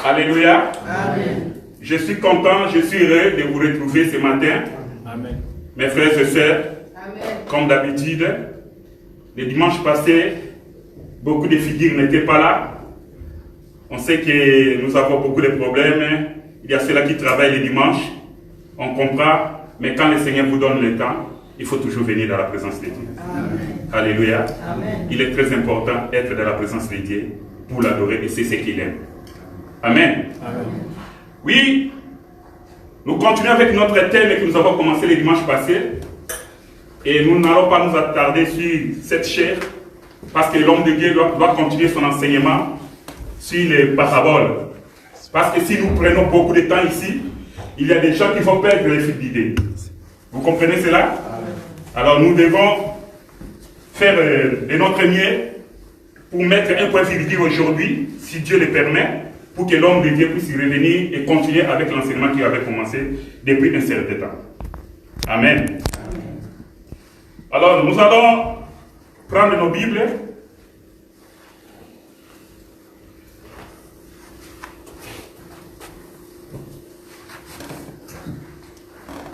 Alléluia. Amen. Je suis content, je suis heureux de vous retrouver ce matin. Amen. Mes frères et sœurs, Amen. comme d'habitude, le dimanche passé, beaucoup de figures n'étaient pas là. On sait que nous avons beaucoup de problèmes. Il y a ceux-là qui travaillent le dimanche. On comprend. Mais quand le Seigneur vous donne le temps, il faut toujours venir dans la présence de Dieu. Amen. Alléluia. Amen. Il est très important d'être dans la présence de Dieu pour l'adorer et c'est ce qu'il aime. Amen. Amen. Oui, nous continuons avec notre thème que nous avons commencé le dimanche passé. Et nous n'allons pas nous attarder sur cette chair parce que l'homme de Dieu doit continuer son enseignement sur les paraboles. Parce que si nous prenons beaucoup de temps ici, il y a des gens qui vont perdre le fil d'idée. Vous comprenez cela? Alors nous devons faire de notre mieux pour mettre un point fil aujourd'hui, si Dieu le permet, pour que l'homme de Dieu puisse y revenir et continuer avec l'enseignement qu'il avait commencé depuis un certain temps. Amen. Alors nous allons prendre nos Bibles.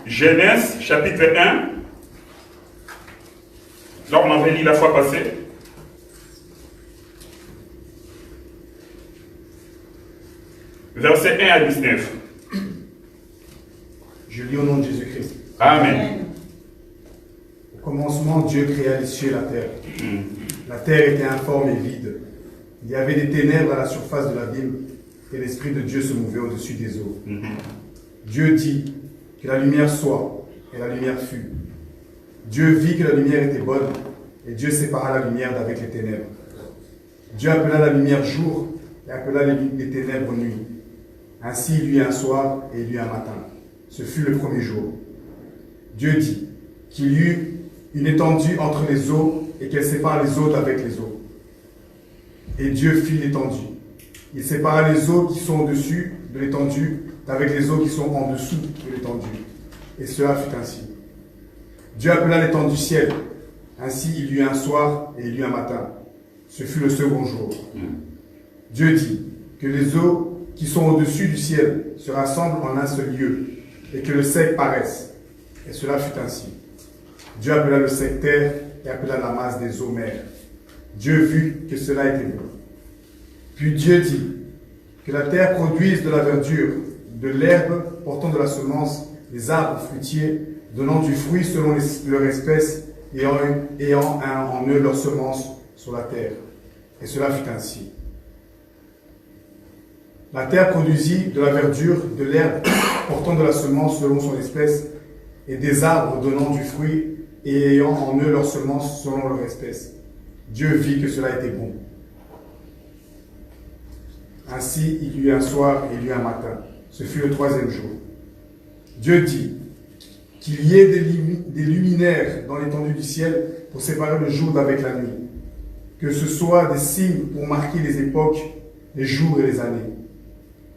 Genèse, chapitre 1. Là, on avait lu la fois passée. Versets 1 à 19. Je lis au nom de Jésus-Christ. Amen. Au commencement, Dieu créa les cieux et la terre. La terre était informe et vide. Il y avait des ténèbres à la surface de l'abîme, et l'Esprit de Dieu se mouvait au-dessus des eaux. Dieu dit que la lumière soit, et la lumière fut. Dieu vit que la lumière était bonne, et Dieu sépara la lumière d'avec les ténèbres. Dieu appela la lumière jour, et appela les ténèbres nuit. Ainsi il y eut un soir, et il y eut un matin. Ce fut le premier jour. Dieu dit qu'il y eut une étendue entre les eaux, et qu'elle sépare les eaux d'avec les eaux. Et Dieu fit l'étendue. Il sépara les eaux qui sont au-dessus de l'étendue d'avec les eaux qui sont en dessous de l'étendue. Et cela fut ainsi. Dieu appela l'étendue ciel. Ainsi il y eut un soir et il y eut un matin. Ce fut le second jour. Dieu dit que les eaux qui sont au-dessus du ciel se rassemblent en un seul lieu et que le sec paraisse. Et cela fut ainsi. Dieu appela le sec terre et appela la masse des eaux mer. Dieu vit que cela était bon. Puis Dieu dit que la terre produise de la verdure, de l'herbe portant de la semence, des arbres fruitiers, donnant du fruit selon leur espèce, ayant en eux leur semence sur la terre. Et cela fut ainsi. La terre produisit de la verdure, de l'herbe portant de la semence selon son espèce, et des arbres donnant du fruit et ayant en eux leur semence selon leur espèce. Dieu vit que cela était bon. Ainsi, il y eut un soir et il y eut un matin. Ce fut le troisième jour. Dieu dit qu'il y ait des luminaires dans l'étendue du ciel pour séparer le jour d'avec la nuit. Que ce soit des signes pour marquer les époques, les jours et les années.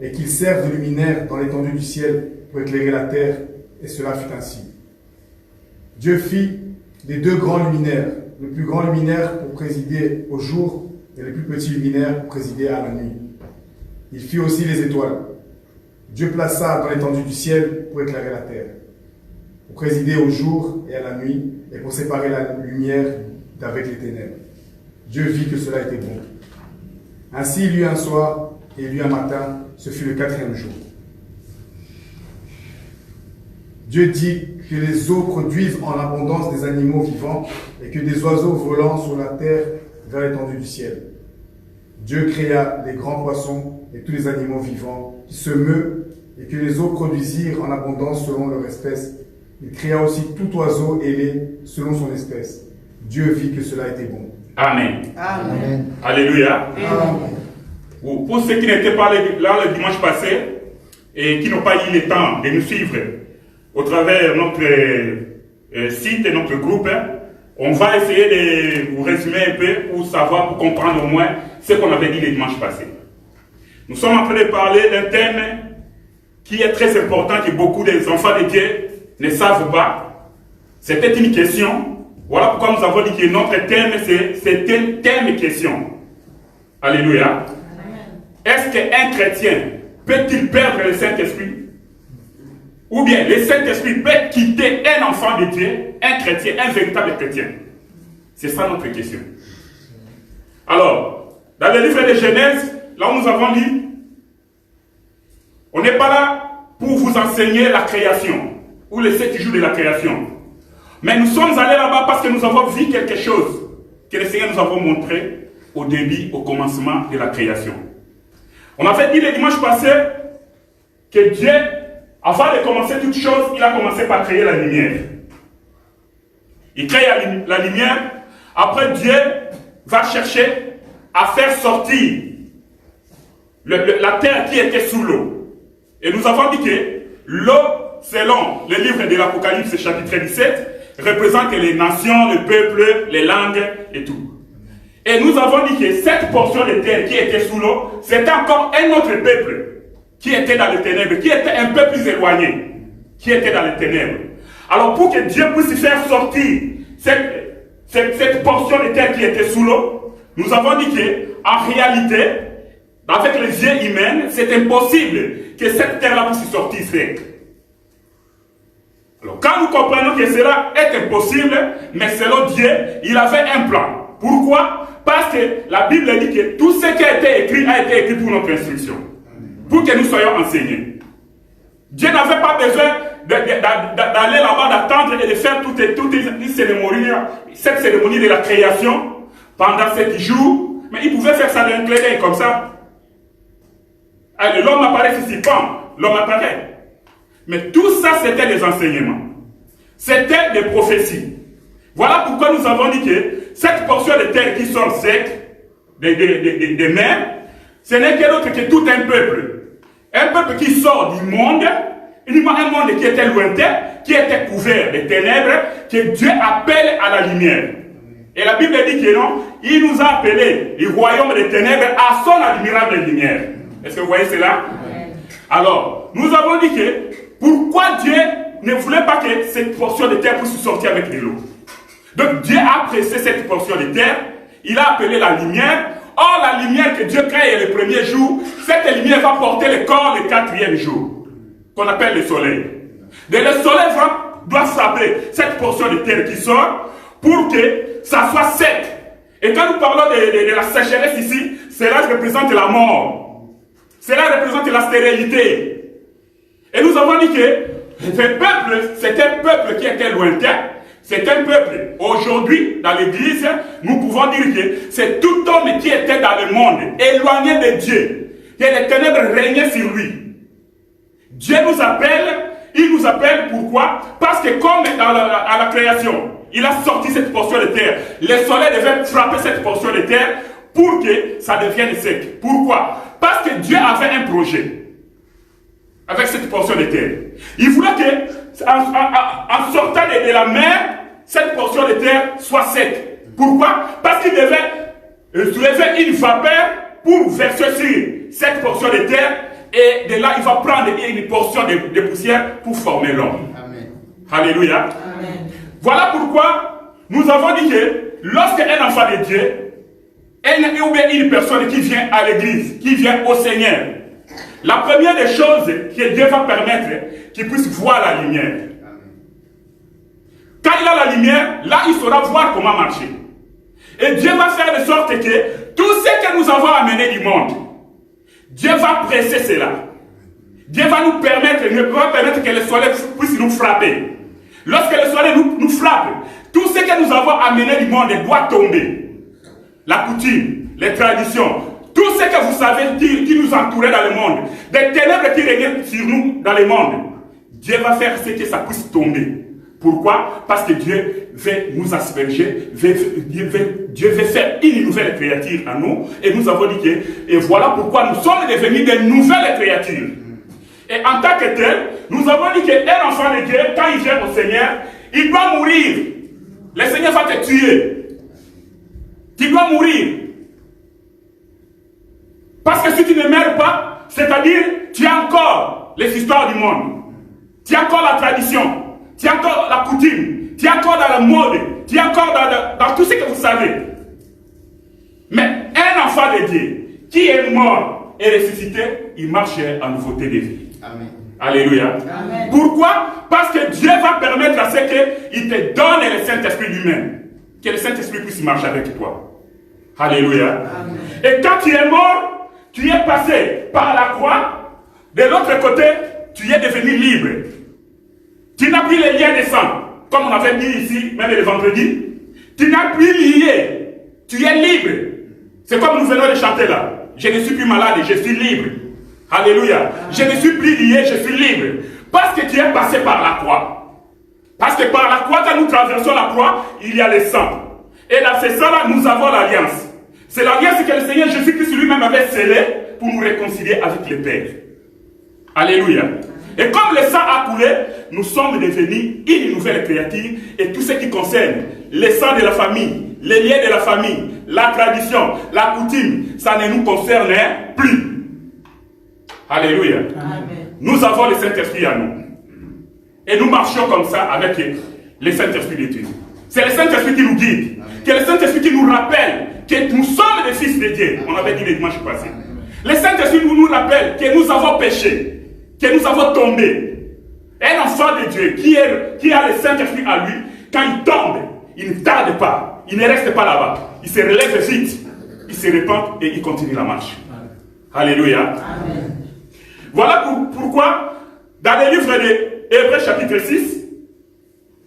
Et qu'ils servent de luminaires dans l'étendue du ciel pour éclairer la terre. Et cela fut ainsi. Dieu fit les deux grands luminaires. Le plus grand luminaire pour présider au jour et le plus petit luminaire pour présider à la nuit. Il fit aussi les étoiles. Dieu plaça dans l'étendue du ciel pour éclairer la terre, pour présider au jour et à la nuit, et pour séparer la lumière d'avec les ténèbres. Dieu vit que cela était bon. Ainsi il y eut un soir et il y eut un matin, ce fut le quatrième jour. Dieu dit que les eaux produisent en abondance des animaux vivants et que des oiseaux volant sur la terre vers l'étendue du ciel. Dieu créa les grands poissons et tous les animaux vivants qui se meuvent et que les eaux produisirent en abondance selon leur espèce. Il créa aussi tout oiseau ailé selon son espèce. Dieu vit que cela était bon. Amen. Amen. Alléluia. Amen. Pour ceux qui n'étaient pas là le dimanche passé et qui n'ont pas eu le temps de nous suivre au travers de notre site et notre groupe, on va essayer de vous résumer un peu pour savoir, pour comprendre au moins ce qu'on avait dit le dimanche passé. Nous sommes en train de parler d'un thème qui est très important, que beaucoup des enfants de Dieu ne savent pas. C'était une question. Voilà pourquoi nous avons dit que notre thème, c'est un thème question. Alléluia. Est-ce qu'un chrétien peut-il perdre le Saint-Esprit? Ou bien le Saint-Esprit peut quitter un enfant de Dieu, un chrétien, un véritable chrétien? C'est ça notre question. Alors, dans le livre de Genèse, là où nous avons lu, on n'est pas là pour vous enseigner la création, ou les 7 jours de la création. Mais nous sommes allés là-bas parce que nous avons vu quelque chose que le Seigneur nous a montré au début, au commencement de la création. On avait dit le dimanche passé que Dieu, avant de commencer toute chose, il a commencé par créer la lumière. Il crée la lumière. Après, Dieu va chercher à faire sortir la terre qui était sous l'eau. Et nous avons dit que l'eau, selon le livre de l'Apocalypse, chapitre 17, représente les nations, les peuples, les langues et tout. Et nous avons dit que cette portion de terre qui était sous l'eau, c'était encore un autre peuple qui était dans les ténèbres, qui était un peu plus éloigné, qui était dans les ténèbres. Alors pour que Dieu puisse faire sortir cette portion de terre qui était sous l'eau, nous avons dit qu'en réalité, avec les yeux humains, c'est impossible que cette terre-là puisse sortir sec. Alors quand nous comprenons que cela est impossible, mais selon Dieu, il avait un plan. Pourquoi? Parce que la Bible dit que tout ce qui a été écrit pour notre instruction, pour que nous soyons enseignés. Dieu n'avait pas besoin d'aller là-bas, d'attendre et de faire toute une cérémonie, cette cérémonie de la création pendant 7 jours, mais il pouvait faire ça d'un clin d'œil comme ça. L'homme apparaît ici, l'homme apparaît. Mais tout ça, c'était des enseignements. C'était des prophéties. Voilà pourquoi nous avons dit que cette portion de terre qui sort sec des mers, ce n'est que d'autre que tout un peuple. Un peuple qui sort du monde, uniquement un monde qui était lointain, qui était couvert de ténèbres, que Dieu appelle à la lumière. Et la Bible dit que non, il nous a appelés du royaume des ténèbres à son admirable lumière. Est-ce que vous voyez cela? Alors, nous avons dit que pourquoi Dieu ne voulait pas que cette portion de terre puisse sortir avec de l'eau. Donc Dieu a pressé cette portion de terre, il a appelé la lumière. Or, la lumière que Dieu crée le premier jour, cette lumière va porter le corps le 4e jour, qu'on appelle le soleil. Et le soleil doit frapper cette portion de terre qui sort pour que ça soit sec. Et quand nous parlons de la sécheresse ici, cela représente la mort. Cela représente la stérilité. Et nous avons dit que ce peuple, c'est un peuple qui était lointain. C'est un peuple. Aujourd'hui, dans l'église, nous pouvons dire que c'est tout homme qui était dans le monde, éloigné de Dieu, que les ténèbres régnaient sur lui. Dieu nous appelle, il nous appelle pourquoi? Parce que comme à la création, il a sorti cette portion de terre, le soleil devait frapper cette portion de terre pour que ça devienne sec. Pourquoi? Parce que Dieu avait un projet avec cette portion de terre. Il voulait que, en sortant de la mer, cette portion de terre soit sec. Pourquoi? Parce qu'il devait soulever une vapeur pour verser sur cette portion de terre, et de là, il va prendre une portion de poussière pour former l'homme. Alléluia. Amen. Voilà pourquoi nous avons dit que lorsqu'un enfant de Dieu, ou bien une personne qui vient à l'église, qui vient au Seigneur, la première des choses que Dieu va permettre, qu'il puisse voir la lumière. Quand il a la lumière, là il saura voir comment marcher. Et Dieu va faire de sorte que tout ce que nous avons amené du monde, Dieu va presser cela. Dieu va nous permettre, que le soleil puisse nous frapper. Lorsque le soleil nous frappe, tout ce que nous avons amené du monde doit tomber. La coutume, les traditions, tout ce que vous savez qui nous entourait dans le monde, des ténèbres qui régnaient sur nous dans le monde, Dieu va faire ce que ça puisse tomber. Pourquoi? Parce que Dieu veut nous asperger, Dieu veut faire une nouvelle créature à nous, et nous avons dit que, et voilà pourquoi nous sommes devenus des nouvelles créatures. Et en tant que tel, nous avons dit qu'un enfant de Dieu, quand il vient au Seigneur, il doit mourir. Le Seigneur va te tuer. Tu dois mourir. Parce que si tu ne meurs pas, c'est-à-dire, tu as encore les histoires du monde. Tu as encore la tradition. Tu as encore la coutume. Tu es encore dans la mode. Tu es encore dans tout ce que vous savez. Mais un enfant de Dieu qui est mort est ressuscité, il marche en nouveauté de vie. Amen. Alléluia. Amen. Pourquoi? Parce que Dieu va permettre à ce qu'il te donne le Saint-Esprit lui-même. Que le Saint-Esprit puisse marcher avec toi. Alléluia. Amen. Et quand tu es mort, tu es passé par la croix. De l'autre côté, tu es devenu libre. Tu n'as plus les liens de sang. Comme on avait dit ici, même le vendredi. Tu n'as plus lié. Tu es libre. C'est comme nous venons de chanter là. Je ne suis plus malade, je suis libre. Alléluia. Je ne suis plus lié, je suis libre. Parce que tu es passé par la croix. Parce que par la croix, quand nous traversons la croix, il y a le sang. Et dans ce sang-là, nous avons l'alliance. C'est l'alliance que le Seigneur Jésus-Christ lui-même avait scellée pour nous réconcilier avec le Père. Alléluia. Et comme le sang a coulé, nous sommes devenus une nouvelle créature. Et tout ce qui concerne le sang de la famille, les liens de la famille, la tradition, la coutume, ça ne nous concerne plus. Alléluia. Amen. Nous avons le Saint-Esprit à nous. Et nous marchons comme ça avec le Saint-Esprit de Dieu. C'est le Saint-Esprit qui nous guide. C'est le Saint-Esprit qui nous rappelle que nous sommes des fils de Dieu. On avait dit le dimanche passé. Le Saint-Esprit nous rappelle que nous avons péché, que nous avons tombé. Un enfant de Dieu qui a le Saint-Esprit à lui, quand il tombe, il ne tarde pas. Il ne reste pas là-bas. Il se relève vite. Il se repent et il continue la marche. Alléluia. Amen. Voilà pourquoi, dans le livre de Hébreux chapitre 6,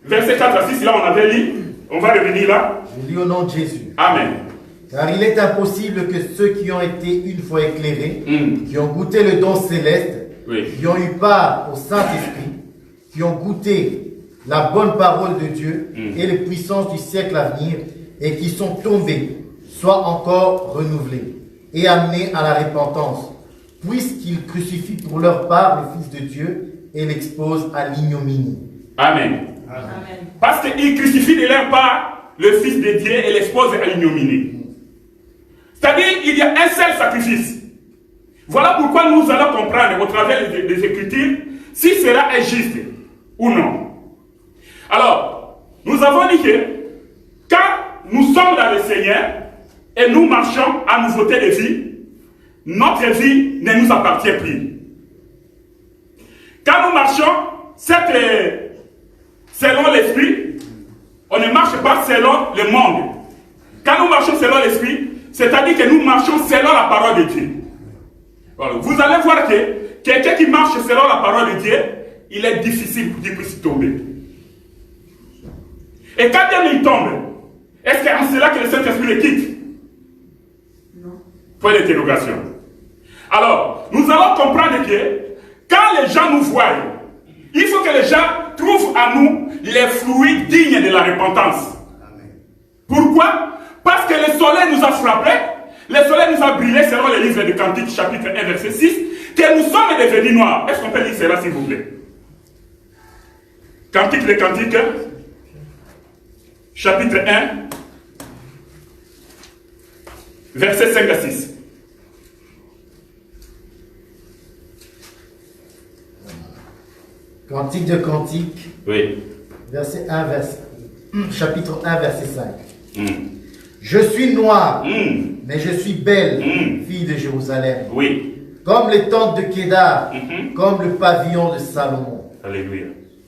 verset 4 à 6, là on avait lu, on va revenir là. Je lis au nom de Jésus. Amen. Car il est impossible que ceux qui ont été une fois éclairés, qui ont goûté le don céleste, Oui. qui ont eu part au Saint-Esprit, qui ont goûté la bonne parole de Dieu et les puissances du siècle à venir, et qui sont tombés, soient encore renouvelés et amenés à la repentance, puisqu'ils crucifient pour leur part le Fils de Dieu et l'exposent à l'ignominie. Amen. Amen. Parce qu'ils crucifient de leur part le Fils de Dieu et l'exposent à l'ignominie. C'est-à-dire, il y a un seul sacrifice. Voilà pourquoi nous allons comprendre au travers des Écritures si cela est juste ou non. Alors, nous avons dit que quand nous sommes dans le Seigneur et nous marchons en nouveauté de vie, notre vie ne nous appartient plus. Quand nous marchons, selon l'esprit, on ne marche pas selon le monde. Quand nous marchons selon l'esprit, c'est-à-dire que nous marchons selon la parole de Dieu. Voilà. Vous allez voir que quelqu'un qui marche selon la parole de Dieu, il est difficile pour qu'il puisse tomber. Et quand il tombe, est-ce que c'est là que le Saint-Esprit le quitte? Non. Point d'interrogation. Alors, nous allons comprendre que quand les gens nous voient, il faut que les gens trouvent à nous les fruits dignes de la repentance. Pourquoi? Parce que le soleil nous a frappés, le soleil nous a brillé selon le livre de Cantique, chapitre 1, verset 6, que nous sommes devenus noirs. Est-ce qu'on peut lire cela, s'il vous plaît? Cantique de Cantique, chapitre 1, verset 5 à 6. Cantique de Cantique, Oui. verset 1, chapitre 1, verset 5. Je suis noire, mais je suis belle, fille de Jérusalem. Oui. Comme les tentes de Kédar, comme le pavillon de Salomon. Alléluia.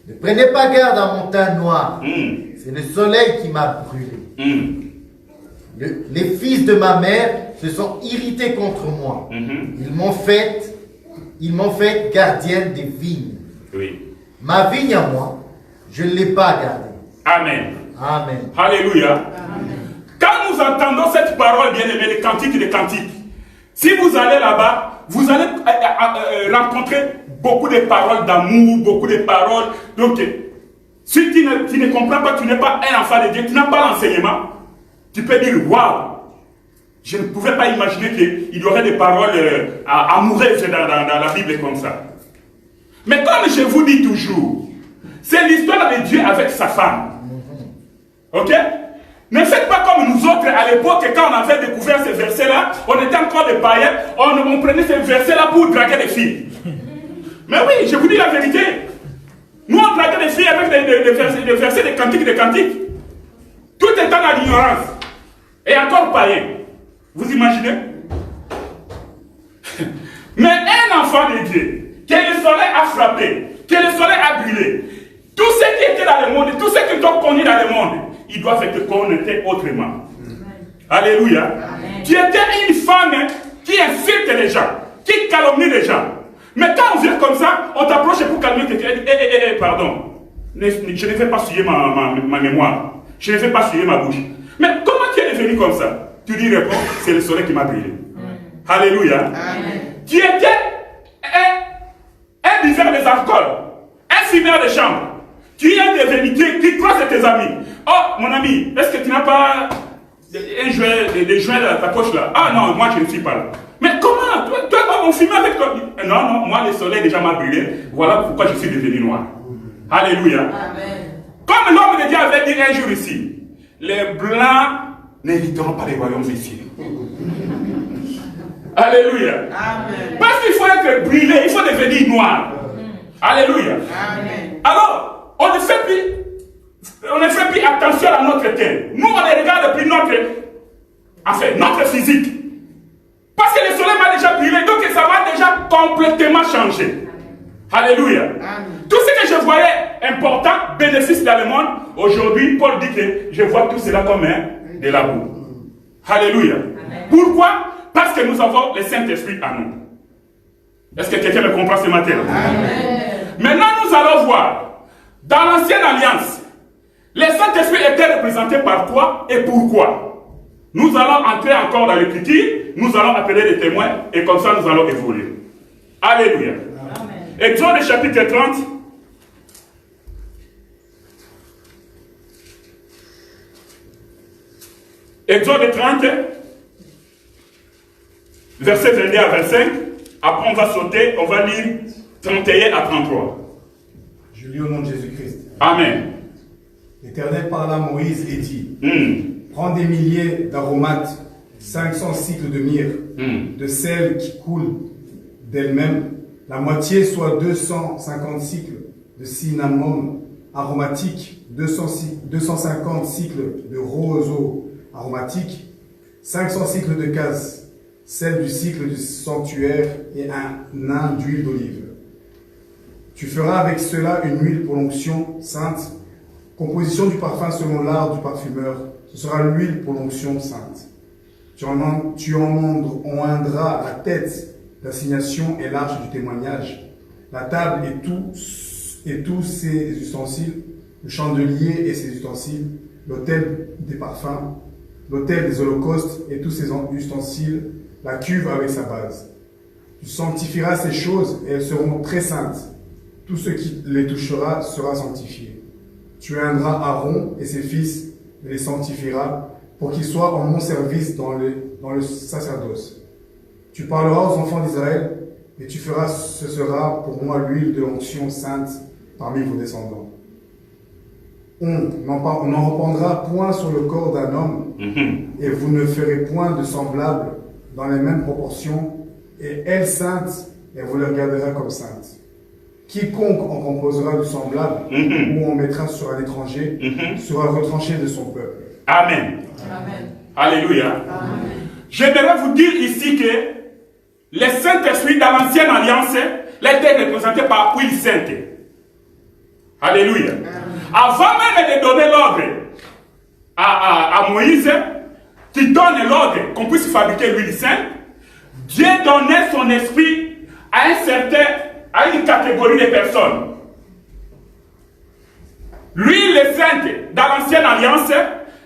Ne prenez pas garde à mon teint noir. C'est le soleil qui m'a brûlé. Les fils de ma mère se sont irrités contre moi. Ils m'ont fait gardienne des vignes. Oui. Ma vigne à moi, je ne l'ai pas gardée. Amen. Amen. Alléluia. Amen. Quand nous entendons cette parole, bien aimé, les cantiques des cantiques, si vous allez là-bas, vous allez rencontrer beaucoup de paroles d'amour, beaucoup de paroles. Donc, si tu ne comprends pas, tu n'es pas un enfant de Dieu, tu n'as pas l'enseignement, tu peux dire, waouh, je ne pouvais pas imaginer qu'il y aurait des paroles amoureuses dans la Bible comme ça. Mais comme je vous dis toujours, c'est l'histoire de Dieu avec sa femme. Ok? Ne faites pas comme nous autres à l'époque, quand on avait découvert ces versets-là, on était encore des païens, on prenait ces versets-là pour draguer des filles. Mais oui, je vous dis la vérité. Nous, on draguait des filles avec des versets, des cantiques. Tout est dans l'ignorance. Et encore païen. Vous imaginez? Mais un enfant de Dieu, que le soleil a frappé, que le soleil a brûlé, tous ceux qui étaient dans le monde, tous ceux qui t'ont connu dans le monde, ils doivent être connectés autrement. Alléluia. Amen. Tu étais une femme qui insulte les gens, qui calomnie les gens. Mais quand on vient comme ça, on t'approche pour calmer tes cœurs. Pardon. Je ne vais pas suivre ma mémoire. Je ne vais pas suivre ma bouche. Mais comment tu es devenu comme ça? Tu dis réponds, c'est le soleil qui m'a brûlé. Alléluia. Amen. Tu étais un buveur des alcools, un fumeur de chambre. Tu es devenu, tu crois c'est tes amis. Oh, mon ami, est-ce que tu n'as pas des joints dans ta poche là? Ah non, moi je ne suis pas là. Mais comment? Toi, on fume avec toi? Non, moi le soleil déjà m'a brûlé. Voilà pourquoi je suis devenu noir. Alléluia. Amen. Comme l'homme de Dieu avait dit un jour ici, les blancs n'hériteront pas les royaumes ici. Alléluia. Amen. Parce qu'il faut être brûlé, il faut devenir noir. Alléluia. Amen. Alors, on ne fait plus attention à notre terre. Nous, on ne regarde plus notre physique. Parce que le soleil m'a déjà brûlé, donc ça m'a déjà complètement changé. Alléluia. Amen. Tout ce que je voyais important, bénéfice dans le monde, aujourd'hui, Paul dit que je vois tout cela comme de la boue. Alléluia. Amen. Pourquoi? Parce que nous avons le Saint-Esprit à nous. Est-ce que quelqu'un me comprend ce matin? Amen. Maintenant, nous allons voir, dans l'ancienne alliance, le Saint-Esprit était représenté par quoi et pourquoi? Nous allons entrer encore dans l'écriture, nous allons appeler les témoins, et comme ça, nous allons évoluer. Alléluia. Amen. Exode chapitre 30. Exode 30, verset 22 à 25. Après, on va sauter, on va lire 31 à 33. Je lis au nom de Jésus-Christ. Amen. L'Éternel parla à Moïse et dit, prends des milliers d'aromates, 500 cycles de myrrhe, de sel qui coule d'elle-même, la moitié soit 250 cycles de cinnamome aromatique, 250 cycles de roseau aromatique, 500 cycles de cassis, celle du cycle du sanctuaire et un nain d'huile d'olive. Tu feras avec cela une huile pour l'onction sainte, composition du parfum selon l'art du parfumeur, ce sera l'huile pour l'onction sainte. Tu oindras la tête, l'assignation et l'arche du témoignage, la table et tous ses ustensiles, le chandelier et ses ustensiles, l'autel des parfums, l'autel des holocaustes et tous ses ustensiles, la cuve avec sa base. Tu sanctifieras ces choses et elles seront très saintes. Tout ce qui les touchera sera sanctifié. Tu oindras Aaron et ses fils et les sanctifieras pour qu'ils soient en mon service dans le sacerdoce. Tu parleras aux enfants d'Israël et tu feras, ce sera pour moi l'huile de l'onction sainte parmi vos descendants. On n'en reprendra point sur le corps d'un homme et vous ne ferez point de semblable dans les mêmes proportions, et elle sainte, et vous le regarderez comme sainte. Quiconque en composera du semblable, ou en mettra sur un étranger, sera retranché de son peuple. Amen. Amen. Alléluia. Amen. J'aimerais vous dire ici que le Saint-Esprit dans l'ancienne alliance était représenté par huile sainte. Alléluia. Amen. Avant même de donner l'ordre à Moïse, qui donne l'ordre qu'on puisse fabriquer l'huile sainte, Dieu donnait son esprit à une catégorie de personnes. L'huile sainte, dans l'ancienne alliance,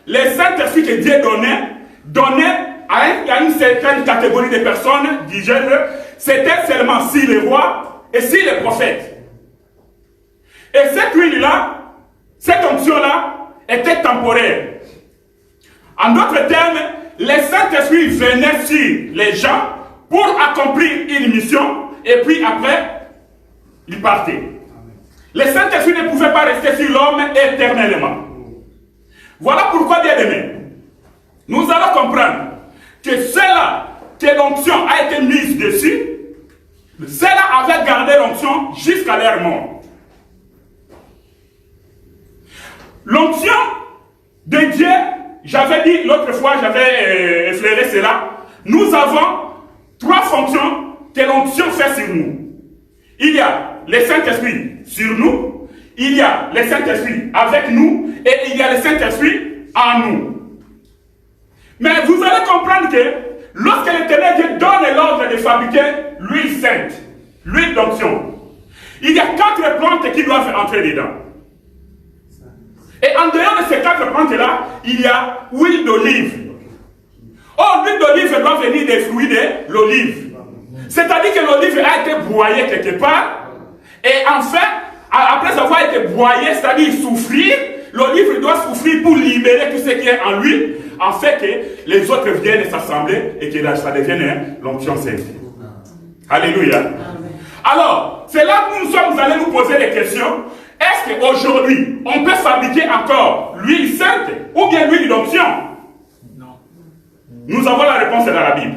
le Saint-Esprit que Dieu donnait à une certaine catégorie de personnes, disais-je, c'était seulement si les rois et si les prophètes. Et cette huile-là, cette onction-là, était temporaire. En d'autres termes, le Saint-Esprit venait sur les gens pour accomplir une mission, et puis après, il partait. Le Saint-Esprit ne pouvait pas rester sur l'homme éternellement. Voilà pourquoi, bien aimé, nous allons comprendre que cela, que l'onction a été mise dessus, cela avait gardé l'onction jusqu'à leur mort. L'onction de Dieu, j'avais dit l'autre fois, j'avais effleuré cela, nous avons trois fonctions que l'onction fait sur nous. Il y a le Saint-Esprit sur nous, il y a le Saint-Esprit avec nous, et il y a le Saint-Esprit en nous. Mais vous allez comprendre que lorsque l'Éternel Dieu donne l'ordre de fabriquer l'huile sainte, l'huile d'onction, il y a 4 plantes qui doivent entrer dedans. Et en dehors de ces 4 plantes-là, il y a l'huile d'olive. Or, l'huile d'olive doit venir des fruits de l'olive. C'est-à-dire que l'olive a été broyée quelque part, et enfin, après avoir été broyée, c'est-à-dire souffrir, l'olive doit souffrir pour libérer tout ce qui est en lui, en fait que les autres viennent s'assembler et que ça devienne l'onction sainte. Alléluia. Amen. Alors, c'est là que nous sommes allés nous poser des questions. Est-ce qu'aujourd'hui, on peut fabriquer encore l'huile sainte ou bien l'huile d'onction? Non. Nous avons la réponse dans la Bible.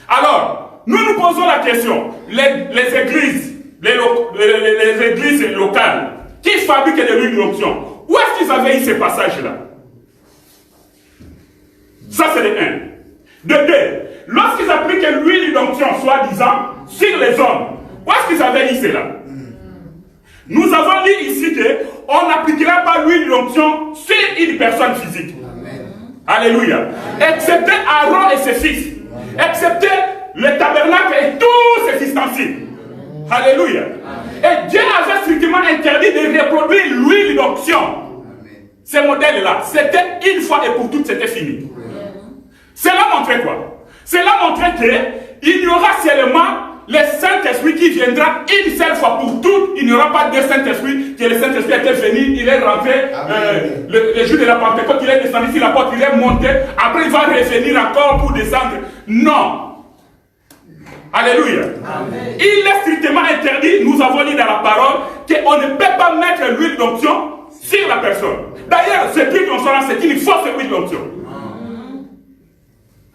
Alors, nous nous posons la question, les églises, les églises locales, qui fabriquent de l'huile d'onction, où est-ce qu'ils avaient eu ces passages-là? Ça, c'est de 1. De 2, lorsqu'ils appliquent l'huile d'onction, soi-disant, sur les hommes, où est-ce qu'ils avaient eu cela? Nous avons dit ici qu'on n'appliquera pas l'huile d'onction sur une personne physique. Amen. Alléluia. Excepté Aaron et ses fils. Excepté le tabernacle et tous ses ustensiles. Alléluia. Et Dieu avait strictement interdit de reproduire l'huile d'onction. Ces modèles-là, c'était une fois et pour toutes, c'était fini. Cela montrait quoi? Cela montrait qu'il y aura seulement le Saint-Esprit qui viendra une seule fois pour toutes. Il n'y aura pas deux Saint-Esprit, que le Saint-Esprit était venu, il est rentré le jour de la Pentecôte, il est descendu sur la porte, il est monté, après il va revenir encore pour descendre. Non. Alléluia. Amen. Il est strictement interdit, nous avons dit dans la parole, qu'on ne peut pas mettre l'huile d'onction sur la personne. D'ailleurs, cette huile d'onction-là, c'est une fausse huile d'onction.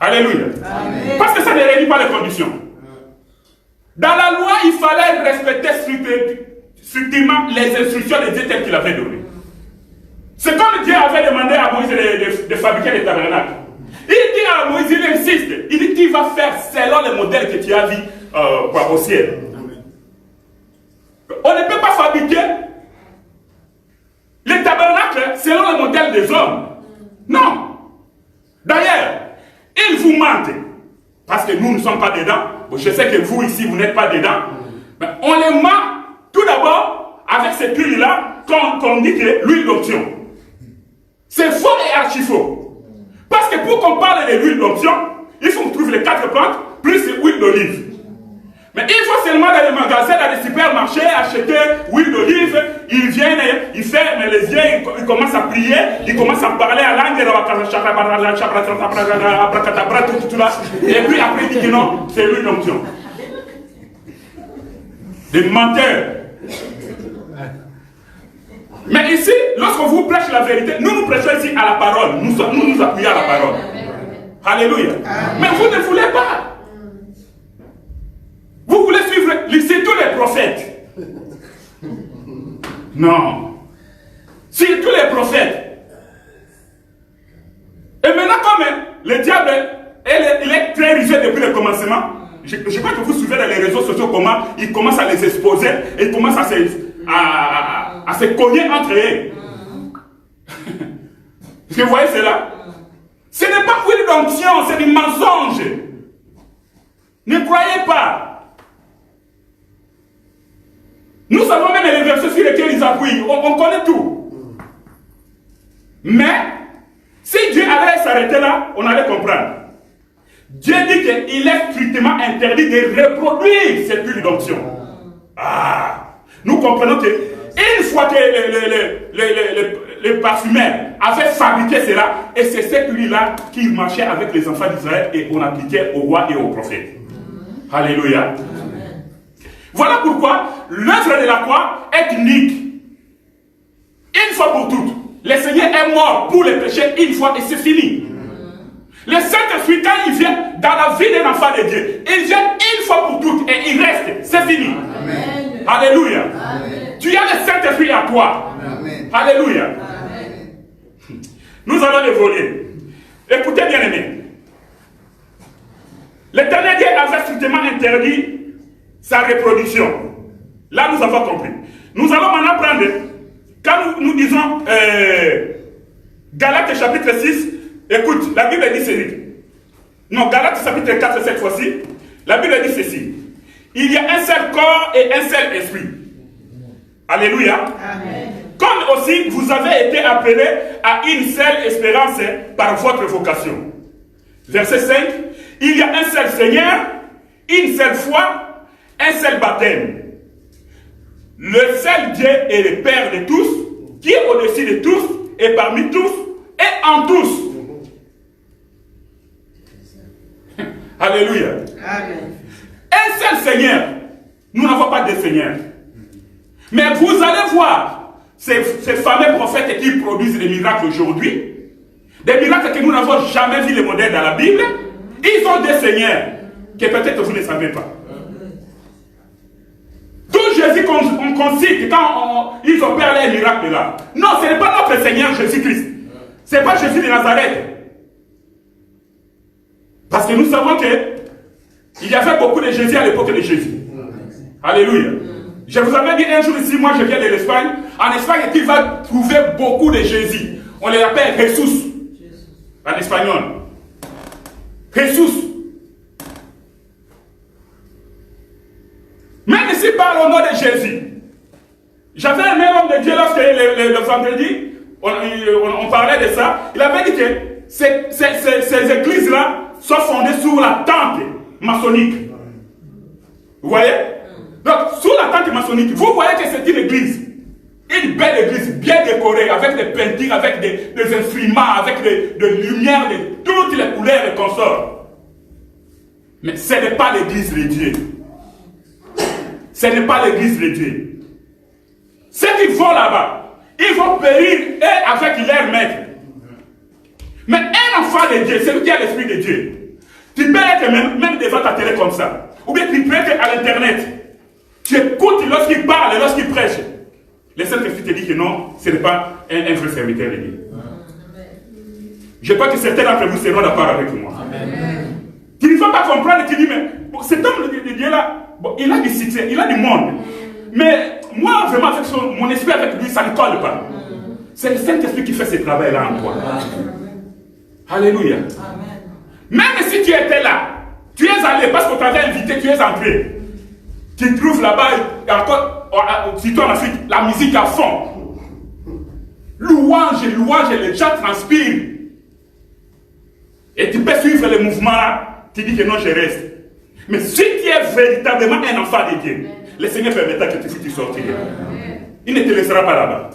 Alléluia. Amen. Parce que ça ne réunit pas les conditions. Dans la loi, il fallait respecter strictement les instructions de Dieu telles qu'il avait données. C'est comme Dieu avait demandé à Moïse de fabriquer les tabernacles. Il dit à Moïse, il insiste, il dit qu'il va faire selon le modèle que tu as vu au ciel. On ne peut pas fabriquer les tabernacles selon le modèle des hommes. Non. D'ailleurs, ils vous mentent. Parce que nous ne sommes pas dedans. Je sais que vous ici, vous n'êtes pas dedans. Mais on les ment tout d'abord avec cette huile-là, qu'on dit que l'huile d'onction. C'est faux et archi faux. Parce que pour qu'on parle de l'huile d'onction, il faut qu'on trouve les 4 plantes plus l'huile d'olive. Mais il faut seulement dans les magasins, dans les supermarchés, acheter l'huile d'olive. Ils viennent, ils ferment les yeux, ils commencent à prier, ils commencent à parler à langue, et puis après ils disent que non, c'est l'huile d'onction. Des menteurs. Mais ici, lorsqu'on vous prêche la vérité, nous prêchons ici à la parole. Nous nous appuyons à la parole. Alléluia. Mais vous ne voulez pas. Vous voulez suivre tous les prophètes. Non. C'est tous les prophètes. Et maintenant, comme le diable, il est très rusé depuis le commencement, je crois que vous suivez dans les réseaux sociaux comment il commence à les exposer et il commence à se cogner entre eux. Est-ce que vous voyez cela? Ce n'est pas l'huile d'onction, c'est du mensonge. Ne croyez pas. Nous savons même les versets sur lesquels ils appuient. On connaît tout. Mais, si Dieu allait s'arrêter là, on allait comprendre. Dieu dit qu'il est strictement interdit de reproduire cette huile d'onction. Nous comprenons que une fois que les parfumeurs avaient fabriqué cela, et c'est cette huile-là qui marchait avec les enfants d'Israël et on appliquait aux rois et aux prophètes. Alléluia. Voilà pourquoi l'œuvre de la croix est unique. Une fois pour toutes. Le Seigneur est mort pour les péchés une fois et c'est fini. Le Saint-Esprit, quand il vient dans la vie d'un enfant de Dieu, il vient une fois pour toutes et il reste. C'est fini. Amen. Alléluia. Amen. Tu as le Saint-Esprit à toi. Amen. Alléluia. Amen. Nous allons évoluer. Écoutez bien aimés. L'Éternel Dieu avait strictement interdit sa reproduction. Là, nous avons compris. Nous allons maintenant prendre, quand nous disons Galates chapitre 6, écoute, la Bible dit ceci. Non, Galates chapitre 4 cette fois-ci, la Bible dit ceci. Il y a un seul corps et un seul esprit. Alléluia. Amen. Comme aussi vous avez été appelés à une seule espérance par votre vocation. Verset 5. Il y a un seul Seigneur, une seule foi, un seul baptême. Le seul Dieu est le Père de tous, qui est au-dessus de tous, et parmi tous, et en tous. Alléluia. Amen. Un seul Seigneur. Nous n'avons pas de Seigneur. Mais vous allez voir ces fameux prophètes qui produisent des miracles aujourd'hui, des miracles que nous n'avons jamais vu les modèles dans la Bible. Ils ont des seigneurs que peut-être vous ne savez pas. Tout Jésus qu'on cite quand ils opèrent les miracles là. Non, ce n'est pas notre Seigneur Jésus-Christ. Ce n'est pas Jésus de Nazareth. Parce que nous savons qu'il y avait beaucoup de Jésus à l'époque de Jésus. Alléluia. Je vous avais dit un jour ici, moi je viens de l'Espagne. En Espagne, tu vas trouver beaucoup de Jésus. On les appelle Jesús. En espagnol. Jesús. Même ici, parle au nom de Jésus. J'avais un homme de Dieu lorsque le vendredi, on parlait de ça. Il avait dit que ces églises-là sont fondées sur la tente maçonnique. Vous voyez? Donc, sous la tente maçonnique, vous voyez que c'est une église. Une belle église, bien décorée, avec des peintures, avec des instruments, avec des lumières de toutes les couleurs et consorts. Mais ce n'est pas l'église de Dieu. Ce n'est pas l'église de Dieu. Ceux qui vont là-bas, ils vont périr avec leur maître. Mais un enfant de Dieu, celui qui a l'esprit de Dieu, tu peux être même devant ta télé comme ça. Ou bien tu peux être à l'internet. Tu écoutes lorsqu'il parle, lorsqu'il prêche. Le Saint-Esprit te dit que non, ce n'est pas un vrai serviteur de Dieu. Je crois que certains d'entre vous seront d'accord avec moi. Amen. Tu ne vas pas comprendre, tu dis, mais bon, cet homme de Dieu là, bon, il a du succès, il a du monde. Mais moi, vraiment, avec mon esprit avec lui, ça ne colle pas. C'est le Saint-Esprit qui fait ce travail-là en toi. Alléluia. Amen. Même si tu étais là, tu es allé parce qu'on t'avait invité, tu es entré. Tu trouves là-bas, surtout en Afrique, la musique à fond. Louange, les gens transpirent. Et tu peux suivre le mouvement là, tu dis que non, je reste. Mais si tu es véritablement un enfant de Dieu, le Seigneur permettra que tu sortes. Il ne te laissera pas là-bas.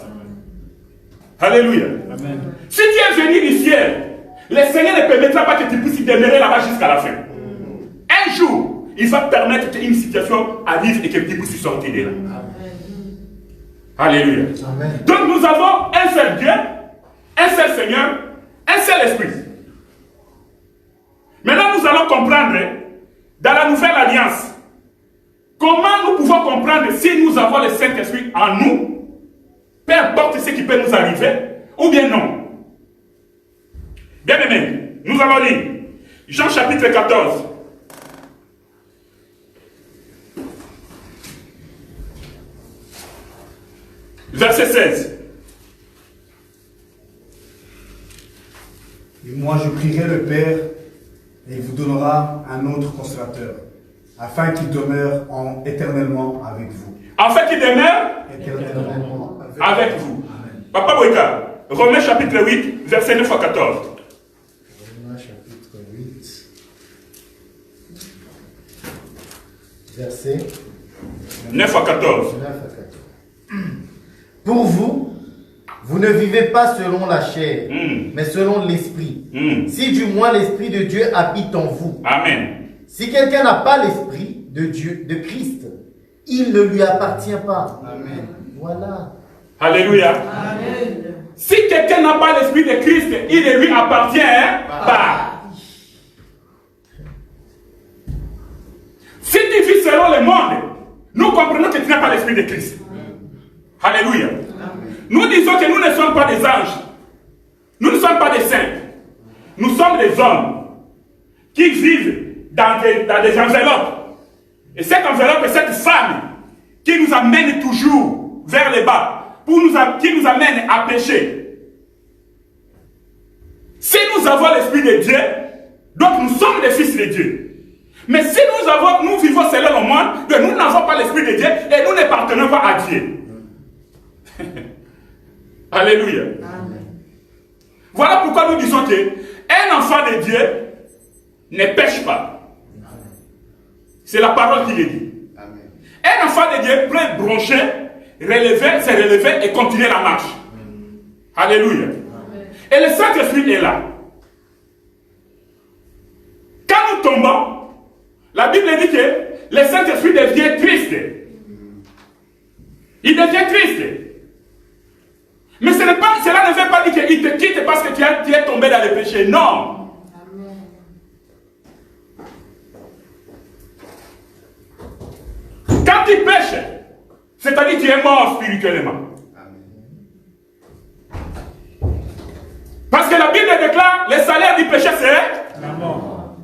Alléluia. Amen. Si tu es venu du ciel, le Seigneur ne permettra pas que tu puisses demeurer là-bas jusqu'à la fin. Un jour, il va permettre qu'une situation arrive et que tu puisses sortir de là. Alléluia. Amen. Donc nous avons un seul Dieu, un seul Seigneur, un seul Esprit. Maintenant nous allons comprendre dans la nouvelle alliance comment nous pouvons comprendre si nous avons le Saint-Esprit en nous, peu importe ce qui peut nous arriver, ou bien non. Bien aimé, nous allons lire Jean chapitre 14. Verset 16. Et moi je prierai le Père, et il vous donnera un autre consolateur, afin qu'il demeure éternellement avec vous. Afin qu'il demeure éternellement avec vous. Amen. Papa Boïka, Romains chapitre 8, verset 9 à 14. Romains chapitre 8, verset 9 à 14. 9 à 14. Pour vous, vous ne vivez pas selon la chair, mais selon l'esprit. Si du moins l'esprit de Dieu habite en vous. Amen. Si quelqu'un n'a pas l'esprit de Dieu, de Christ, il ne lui appartient pas. Amen. Voilà. Alléluia. Amen. Si quelqu'un n'a pas l'esprit de Christ, il ne lui appartient pas. Si tu vis selon le monde, nous comprenons que tu n'as pas l'esprit de Christ. Alléluia. Nous disons que nous ne sommes pas des anges. Nous ne sommes pas des saints. Nous sommes des hommes qui vivent dans des enveloppes. Et cette enveloppe est cette femme qui nous amène toujours vers le bas, qui nous amène à pécher. Si nous avons l'Esprit de Dieu, donc nous sommes des fils de Dieu. Mais si nous vivons selon le monde, que nous n'avons pas l'Esprit de Dieu et nous n'appartenons pas à Dieu. Alléluia. Amen. Voilà pourquoi nous disons qu'un enfant de Dieu ne pêche pas. C'est la parole qui le dit. Amen. Un enfant de Dieu peut broncher, se relever et continuer la marche. Amen. Alléluia. Amen. Et le Saint-Esprit est là. Quand nous tombons, la Bible dit que le Saint-Esprit devient triste. Il devient triste. Mais cela ne veut pas dire qu'il te quitte parce que tu es tombé dans le péché. Non. Amen. Quand tu pêches, c'est-à-dire que tu es mort spirituellement. Amen. Parce que la Bible déclare, le salaire du péché c'est la mort.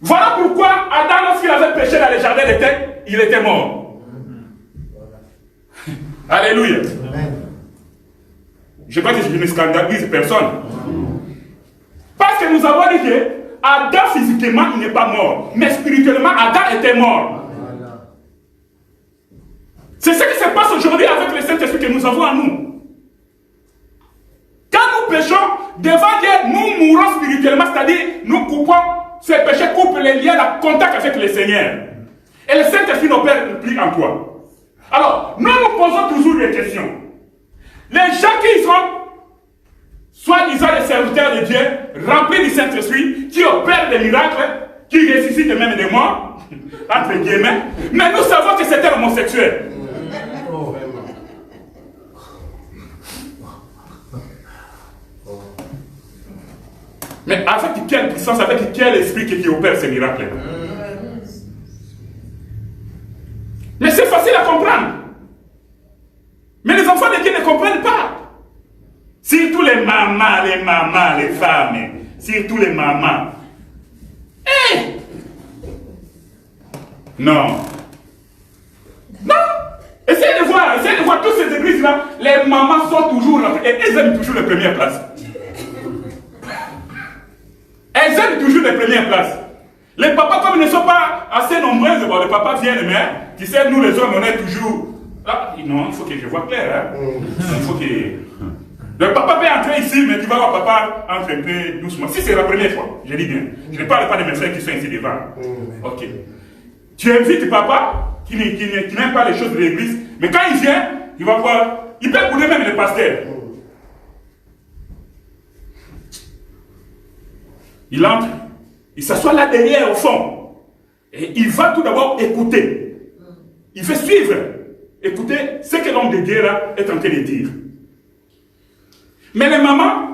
Voilà pourquoi Adam, lorsqu'il avait péché dans le jardin d'Éden, il était mort. Alléluia. Amen. Je crois que je ne scandalise personne. Parce que nous avons dit que Adam physiquement il n'est pas mort, mais spirituellement Adam était mort. C'est ce qui se passe aujourd'hui avec le Saint-Esprit que nous avons en nous. Quand nous péchons, devant Dieu, nous mourons spirituellement, c'est-à-dire nous coupons, ce péché coupe les liens, le contact avec le Seigneur. Et le Saint-Esprit n'opère plus en toi. Alors, nous nous posons toujours des questions. Les gens qui sont, soi-disant les serviteurs de Dieu, remplis du Saint-Esprit, qui opèrent des miracles, qui ressuscitent même des morts, entre guillemets, mais nous savons que c'est un homosexuel. Mais avec quelle puissance, avec quel esprit qui opère ces miracles? Mais c'est facile à comprendre. Mais les enfants de Dieu ne comprennent pas. Surtout les mamans, les femmes. Surtout les mamans. Hey! Non. Non. Essayez de voir toutes ces églises-là. Les mamans sont toujours, et elles aiment toujours les premières places. Elles aiment toujours les premières places. Les papas, comme ils ne sont pas assez nombreux, bon, les papas viennent, mais tu sais, nous les hommes, on est toujours... Ah, non, il faut que je vois clair. Hein? Il faut que... Le papa peut entrer ici, mais tu vas voir papa entrer un peu doucement. Si c'est la première fois, je dis bien. Je ne parle pas de mes frères qui sont ici devant. Ok. Tu invites papa, qui n'aime pas les choses de l'église, mais quand il vient, il va voir... Il peut couler même le pasteur. Il entre, il s'assoit là derrière au fond. Et il va tout d'abord écouter. Il fait suivre. Écoutez ce que l'homme de Dieu là est en train de dire. Mais les mamans,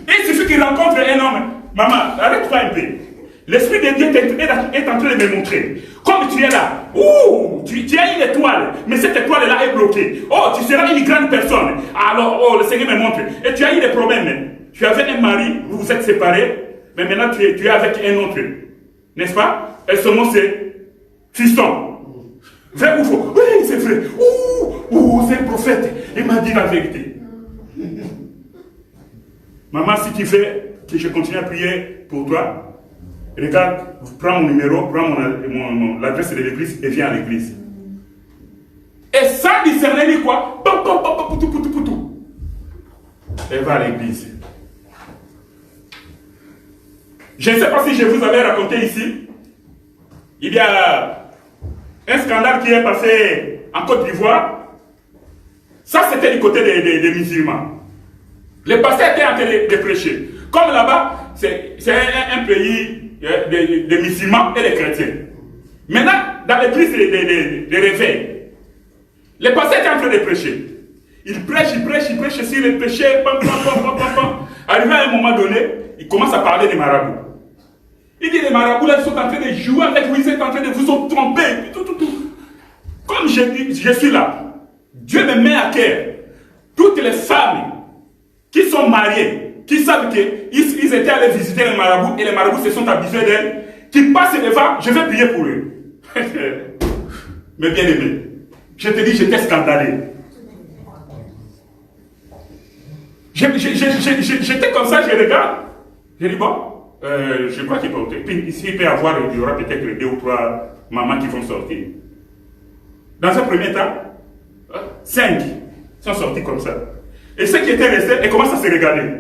il suffit qu'il rencontre un homme. Maman, arrête-toi un peu. L'Esprit de Dieu est en train de me montrer. Comme tu es là, tu as une étoile, mais cette étoile-là est bloquée. Oh, tu seras une grande personne. Alors, le Seigneur me montre. Et tu as eu des problèmes. Tu avais un mari, vous vous êtes séparés, mais maintenant tu es avec un autre. N'est-ce pas? Et son nom c'est Fiston. Vrai ou faux? Oui, c'est vrai. C'est un prophète. Il m'a dit la vérité. Maman, si tu veux que je continue à prier pour toi, regarde, prends mon numéro, prends l'adresse de l'église et viens à l'église. Et sans discerner ni quoi, elle va à l'église. Je ne sais pas si je vous avais raconté ici, il y a un scandale qui est passé en Côte d'Ivoire. Ça, c'était du côté des musulmans. Le pasteur était en train de prêcher. Comme là-bas, c'est un pays de musulmans et de chrétiens. Maintenant, dans l'église de réveil, le pasteur était en train de prêcher. Il prêche sur le péché. Arrivé à un moment donné, il commence à parler des marabouts. Il dit les marabouts là, ils sont en train de jouer avec vous, ils sont en train de vous tromper. Comme je suis là, Dieu me met à cœur toutes les femmes qui sont mariées, qui savent qu'ils étaient allés visiter les marabouts et les marabouts se sont abusés d'elles qui passent devant, je vais prier pour eux. Mais bien aimé, je te dis, j'étais scandalé. J'étais comme ça, je regarde. Je dis, bon, je crois qu'il peut. Puis ici, il y aura peut-être 2 ou 3 mamans qui vont sortir. Dans un premier temps, 5 sont sortis comme ça. Et ceux qui étaient restés, ils commencent à se regarder.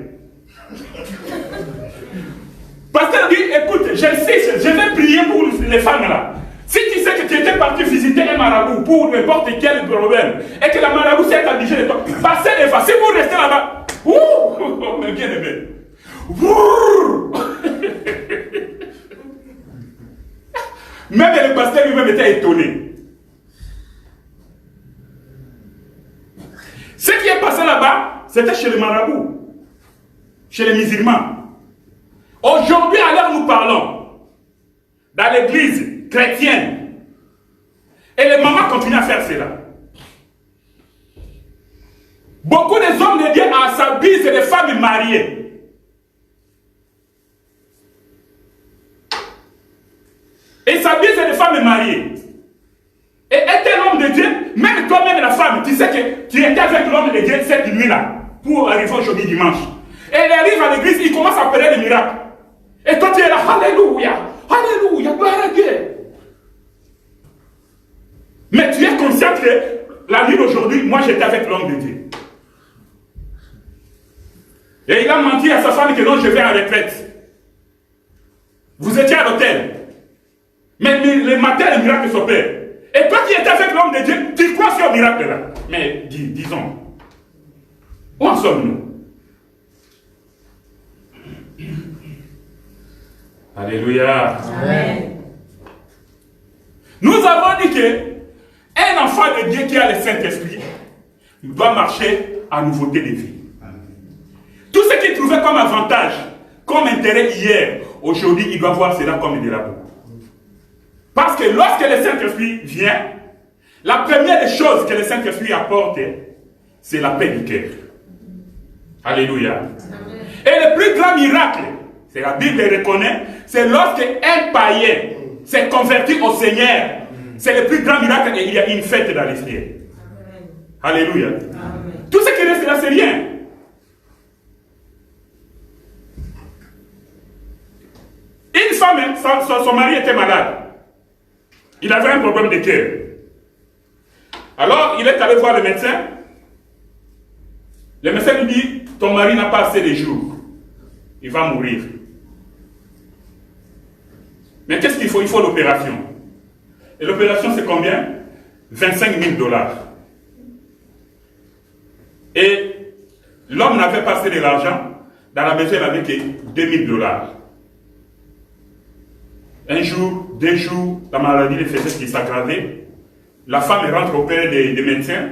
Pasteur dit, écoute, je vais prier pour les femmes là. Si tu sais que tu étais parti visiter un marabout pour n'importe quel problème, et que la marabout s'est obligé de toi, passez les fois, si vous restez là-bas, ouh, mais bien aimé. Même le pasteur lui-même était étonné. Ce qui est passé là-bas, c'était chez les marabouts, chez les musulmans. Aujourd'hui, à l'heure où nous parlons, dans l'église chrétienne, et les mamans continuent à faire cela. Beaucoup des hommes de Dieu s'habillent, c'est des femmes mariées. Et s'habillent, c'est des femmes mariées. Et être l'homme de Dieu, même toi-même la femme, tu sais que tu étais avec l'homme de Dieu cette nuit-là, pour arriver aujourd'hui dimanche. Et il arrive à l'église, il commence à faire des miracles. Et toi tu es là, alléluia, alléluia, gloire à Dieu. Mais tu es conscient que la nuit d'aujourd'hui, moi j'étais avec l'homme de Dieu. Et il a menti à sa femme que non, je vais en retraite. Vous étiez à l'hôtel. Mais le matin, le miracle s'opère. Et toi qui étais avec l'homme de Dieu, tu crois sur le miracle là. Mais disons, où en sommes-nous? Alléluia. Amen. Nous avons dit que un enfant de Dieu qui a le Saint-Esprit doit marcher à nouveauté de vie. Tout ce qu'il trouvait comme avantage, comme intérêt hier, aujourd'hui, il doit voir cela comme de la boue. Parce que lorsque le Saint-Esprit vient, la première des choses que le Saint-Esprit apporte, c'est la paix du cœur. Alléluia. Et le plus grand miracle, c'est la Bible le reconnaît, c'est lorsque un païen s'est converti au Seigneur. C'est le plus grand miracle et il y a une fête dans les cieux. Alléluia. Amen. Tout ce qui reste là, c'est rien. Une femme, son mari était malade. Il avait un problème de cœur. Alors, il est allé voir le médecin. Le médecin lui dit, ton mari n'a pas assez de jours. Il va mourir. Mais qu'est-ce qu'il faut? Il faut l'opération. Et l'opération, c'est combien? 25 000 $. Et l'homme n'avait pas assez de l'argent. Dans la maison, il n'avait que 2 000 $. Un jour, 2 jours, la maladie le faisait qu'il s'aggravait. La femme rentre auprès des médecins.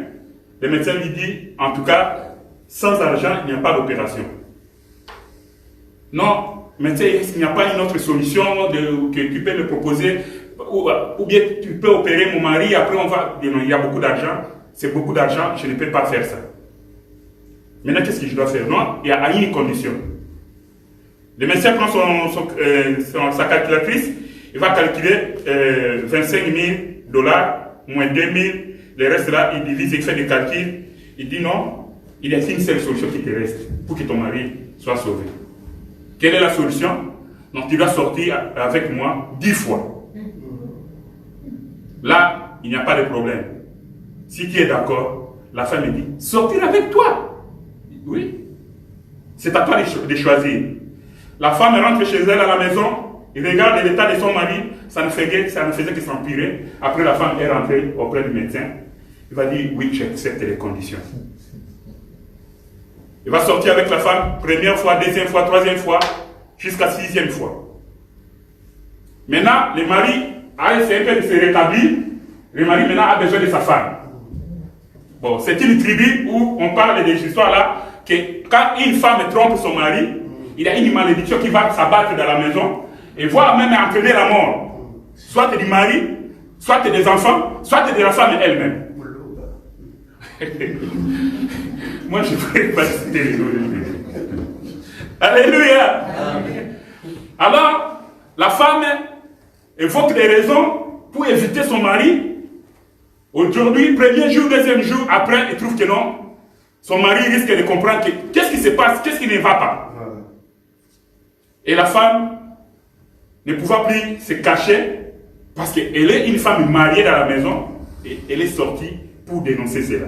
Le médecin lui dit, en tout cas, sans argent, il n'y a pas d'opération. Non, médecin, est-ce qu'il n'y a pas une autre solution que tu peux me proposer? Ou bien tu peux opérer mon mari, après on va... Non, il y a beaucoup d'argent, c'est beaucoup d'argent, je ne peux pas faire ça. Maintenant, qu'est-ce que je dois faire? Non, il y a une condition. Le médecin prend sa calculatrice, il va calculer 25 000 $ moins 2 000, le reste là, il divise, il fait des calculs, il dit non, il y a une seule solution qui te reste pour que ton mari soit sauvé. Quelle est la solution? Donc tu dois sortir avec moi 10 fois. Là, il n'y a pas de problème. Si tu es d'accord, la femme me dit, sortir avec toi. Oui. C'est à toi de choisir. La femme rentre chez elle à la maison, il regarde l'état de son mari, ça ne faisait que s'empirer. Après, la femme est rentrée auprès du médecin. Il va dire, oui, j'accepte les conditions. Il va sortir avec la femme, première fois, deuxième fois, troisième fois, jusqu'à 6e fois. Maintenant, le mari a essayé de se rétablir. Le mari maintenant a besoin de sa femme. Bon, c'est une tribu où on parle des histoires là, que quand une femme trompe son mari, il y a une malédiction qui va s'abattre dans la maison et voire même entraîner la mort. Soit du mari, soit des enfants, soit de la femme elle-même. Moi, je ne pourrais pas citer les noms. Alléluia. Amen. Alors, la femme évoque des raisons pour éviter son mari. Aujourd'hui, premier jour, deuxième jour, après, il trouve que non. Son mari risque de comprendre qu'est-ce qui se passe, qu'est-ce qui ne va pas. Et la femme ne pouvait plus se cacher parce qu'elle est une femme mariée dans la maison et elle est sortie pour dénoncer cela.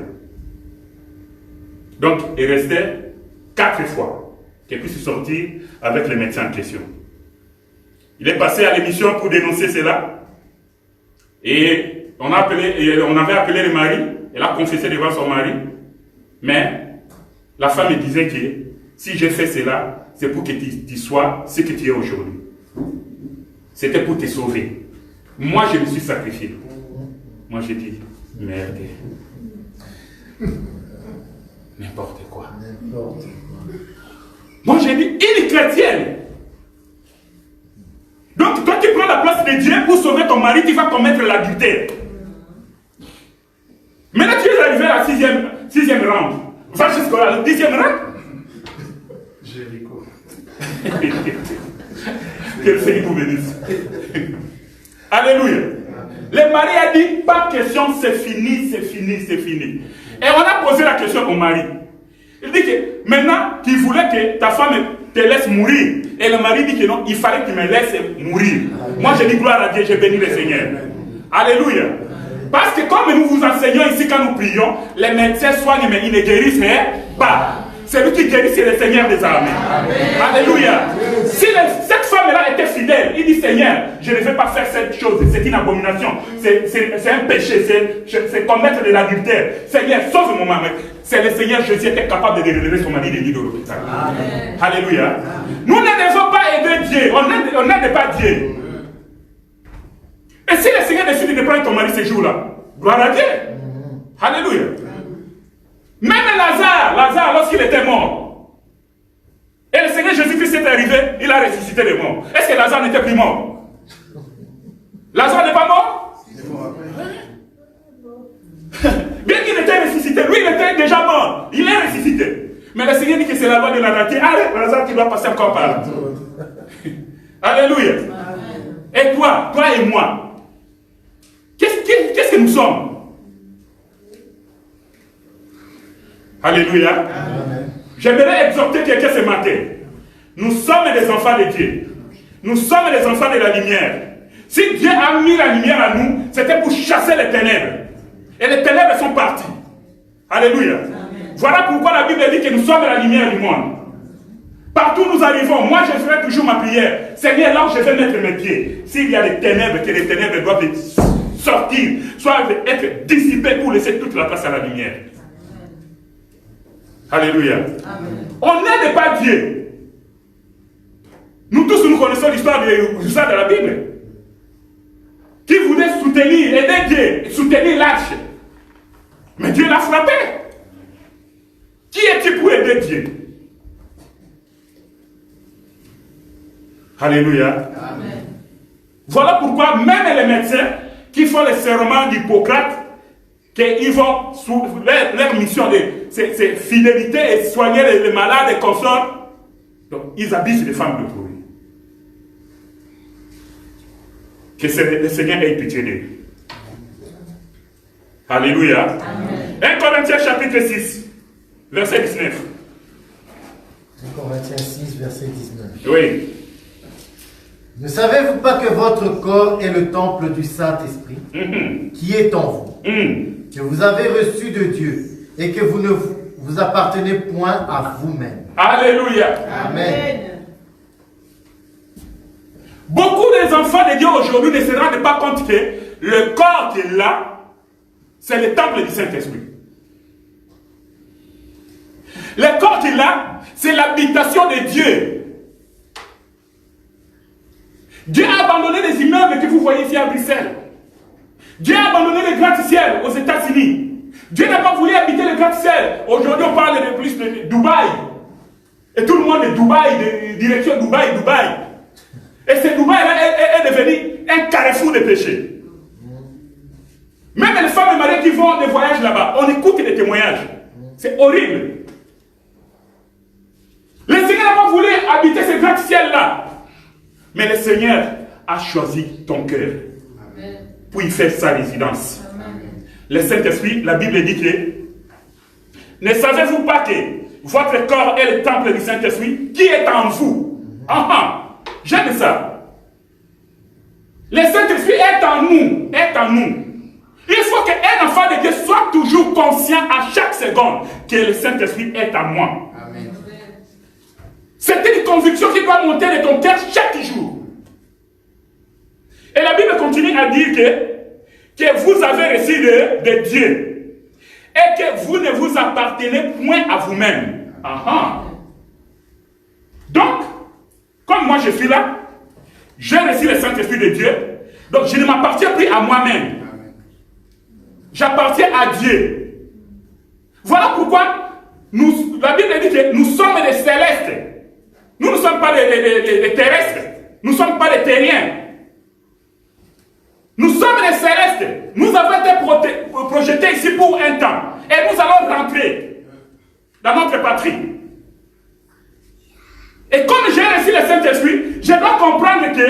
Donc, il restait 4 fois qu'elle puisse sortir avec le médecin en question. Il est passé à l'émission pour dénoncer cela et on avait appelé le mari, elle a confessé devant son mari, mais la femme me disait que si j'ai fait cela, c'est pour que tu sois ce que tu es aujourd'hui. C'était pour te sauver. Moi, je me suis sacrifié. Moi, j'ai dit, merde. N'importe quoi. Moi, j'ai dit, il est chrétienne. Donc, toi, tu prends la place de Dieu pour sauver ton mari, tu vas commettre l'adultère. Maintenant, tu es arrivé à la sixième round. Va jusqu'à la 10e round. Jéricho. Que le Seigneur vous bénisse. Alléluia. Le mari a dit, pas question, c'est fini, c'est fini, c'est fini. Et on a posé la question au mari. Il dit que maintenant, tu voulais que ta femme te laisse mourir. Et le mari dit que non, il fallait que tu me laisses mourir. Moi, je dis gloire à Dieu, je bénis le Seigneur. Alléluia. Parce que comme nous vous enseignons ici quand nous prions, les médecins soignent, mais ils ne guérissent pas. Celui qui guérit, c'est le Seigneur des armées. Alléluia. Si cette femme-là était fidèle, il dit Seigneur, je ne vais pas faire cette chose, c'est une abomination, c'est un péché, c'est commettre de l'adultère. Seigneur, sauve mon mari. C'est le Seigneur Jésus qui était capable de relever son mari de l'île de l'hôpital. Alléluia. Nous ne devons pas aider Dieu, on n'aide pas Dieu. Et si le Seigneur décide de prendre ton mari ce jour-là, gloire à Dieu. Alléluia. Même Lazare, lorsqu'il était mort, et le Seigneur Jésus-Christ est arrivé, il a ressuscité les morts. Est-ce que Lazare n'était plus mort? Lazare n'est pas mort? Bien qu'il était ressuscité, lui il était déjà mort, il est ressuscité. Mais le Seigneur dit que c'est la loi de la nature. Allez, Lazare, tu dois passer encore par là. Alléluia. Et toi et moi, qu'est-ce que nous sommes? Alléluia. J'aimerais exhorter quelqu'un ce matin. Nous sommes des enfants de Dieu. Nous sommes des enfants de la lumière. Si Dieu a mis la lumière à nous, c'était pour chasser les ténèbres. Et les ténèbres sont parties. Alléluia. Amen. Voilà pourquoi la Bible dit que nous sommes la lumière du monde. Partout où nous arrivons, moi je ferai toujours ma prière. Seigneur, là où je vais mettre mes pieds, s'il y a des ténèbres, que les ténèbres doivent sortir, soit être dissipées pour laisser toute la place à la lumière. Alléluia. Amen. On n'aide pas Dieu. Nous tous, nous connaissons l'histoire de la Bible. Qui voulait soutenir, aider Dieu, soutenir l'arche. Mais Dieu l'a frappé. Qui es-tu pour aider Dieu? Alléluia. Amen. Voilà pourquoi même les médecins qui font le serment d'Hippocrate, qu'ils vont sous leur mission, c'est fidélité et soigner les malades et consorts. Donc, ils habitent les femmes de trouille. Que le Seigneur ait pitié d'eux. Alléluia. Amen. 1 Corinthiens chapitre 6, verset 19. 1 Corinthiens 6, verset 19. Oui. Ne savez-vous pas que votre corps est le temple du Saint-Esprit qui est en vous, que vous avez reçu de Dieu et que vous ne vous appartenez point à vous-même? Alléluia. Amen. Beaucoup des enfants de Dieu aujourd'hui ne se rendent pas compte que le corps qui est là, c'est le temple du Saint-Esprit. Le corps qui est là, c'est l'habitation de Dieu. Dieu a abandonné les immeubles que vous voyez ici à Bruxelles. Dieu a abandonné les gratte-ciel aux États-Unis. Dieu n'a pas voulu habiter les gratte-ciel. Aujourd'hui, on parle de plus de Dubaï. Et tout le monde est Dubaï, de direction Dubaï. Et ce Dubaï-là est devenu un carrefour de péché. Même les femmes mariées qui vont des voyages là-bas, on écoute des témoignages. C'est horrible. Le Seigneur n'a pas voulu habiter ce gratte-ciel-là. Mais le Seigneur a choisi ton cœur pour y faire sa résidence. Le Saint-Esprit, la Bible dit que ne savez-vous pas que votre corps est le temple du Saint-Esprit qui est en vous? J'aime ça. Le Saint-Esprit est en nous, Il faut qu'un enfant de Dieu soit toujours conscient à chaque seconde que le Saint-Esprit est en moi. Amen. C'est une conviction qui doit monter de ton cœur chaque jour. Et la Bible continue à dire que vous avez reçu de Dieu et que vous ne vous appartenez point à vous-même. Donc, comme moi je suis là, j'ai reçu le Saint-Esprit de Dieu, donc je ne m'appartiens plus à moi-même. J'appartiens à Dieu. Voilà pourquoi la Bible dit que nous sommes des célestes. Nous ne sommes pas des terrestres. Nous ne sommes pas des terriens. Nous sommes des célestes. Nous avons été projetés ici pour un temps. Et nous allons rentrer dans notre patrie. Et comme j'ai reçu le Saint-Esprit, je dois comprendre que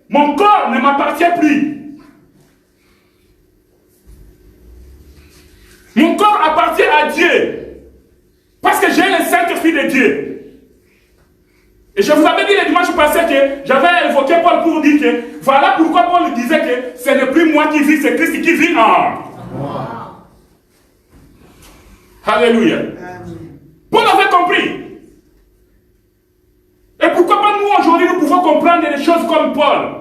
mon corps ne m'appartient plus. Mon corps appartient à Dieu. Parce que j'ai le Saint-Esprit de Dieu. Et je vous avais dit le dimanche passé que j'avais évoqué Paul pour dire que voilà pourquoi Paul disait que ce n'est plus moi qui vis, c'est Christ qui vit en moi. Alléluia. Paul avait compris. Et pourquoi pas nous aujourd'hui nous pouvons comprendre des choses comme Paul?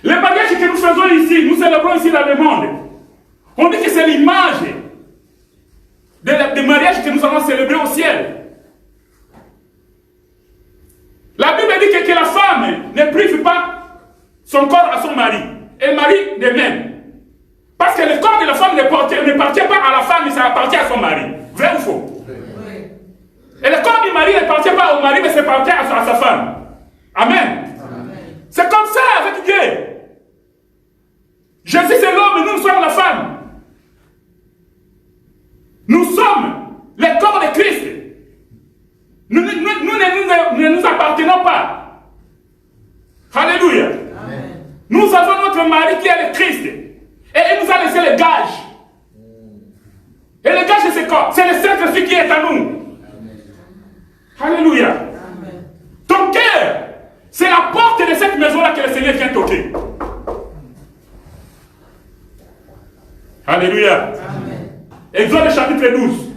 Les bagages que nous faisons ici, nous célébrons ici dans le monde. On dit que c'est l'image des mariages que nous allons célébrer au ciel. La Bible dit que la femme ne prive pas son corps à son mari. Et le mari de même. Parce que le corps de la femme n'appartient pas à la femme, mais ça appartient à son mari. Vrai ou faux? Oui. Et le corps du mari n'appartient pas au mari, mais ça appartient à sa femme. Amen. C'est comme ça avec Dieu. Jésus c'est l'homme, nous sommes la femme. Nous sommes le corps de Christ. Nous ne nous appartenons pas. Alléluia. Amen. Nous avons notre mari qui est le Christ. Et il nous a laissé le gage. Et le gage c'est quoi? C'est le Saint-Esprit qui est à nous. Amen. Alléluia. Amen. Ton cœur, c'est la porte de cette maison-là que le Seigneur vient toquer. Alléluia. Amen. Exode chapitre 12.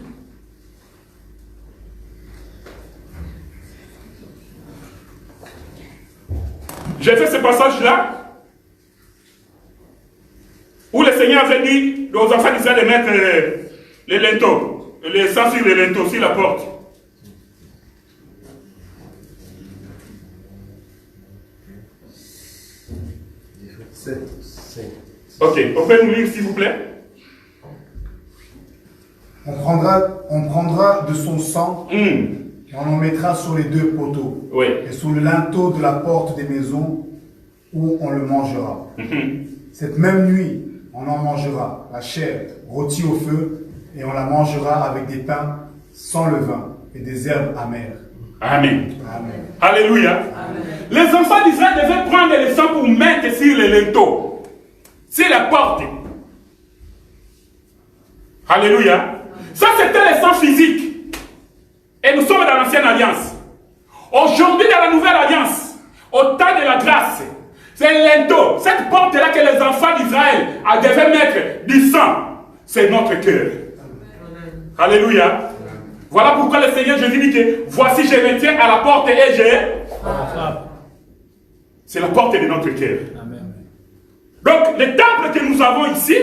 J'ai fait ce passage-là où le Seigneur avait dit aux enfants d'Israël de mettre les linteaux, les sang sur les linteaux, sur la porte. Ok, on peut nous lire s'il vous plaît? On prendra de son sang et on en mettra sur les deux poteaux et sur le linteau de la porte des maisons où on le mangera. Cette même nuit, on en mangera la chair rôtie au feu et on la mangera avec des pains sans levain et des herbes amères. Amen. Amen. Alléluia. Amen. Les enfants d'Israël devaient prendre le sang pour mettre sur les linteaux, sur la porte. Alléluia. Ça, c'était le sang physique. Et nous sommes dans l'ancienne alliance. Aujourd'hui, dans la nouvelle alliance, au temps de la grâce, c'est le linteau, cette porte-là que les enfants d'Israël devaient mettre du sang. C'est notre cœur. Alléluia. Voilà pourquoi le Seigneur Jésus dit que voici, je me tiens à la porte et c'est la porte de notre cœur. Donc, le temple que nous avons ici,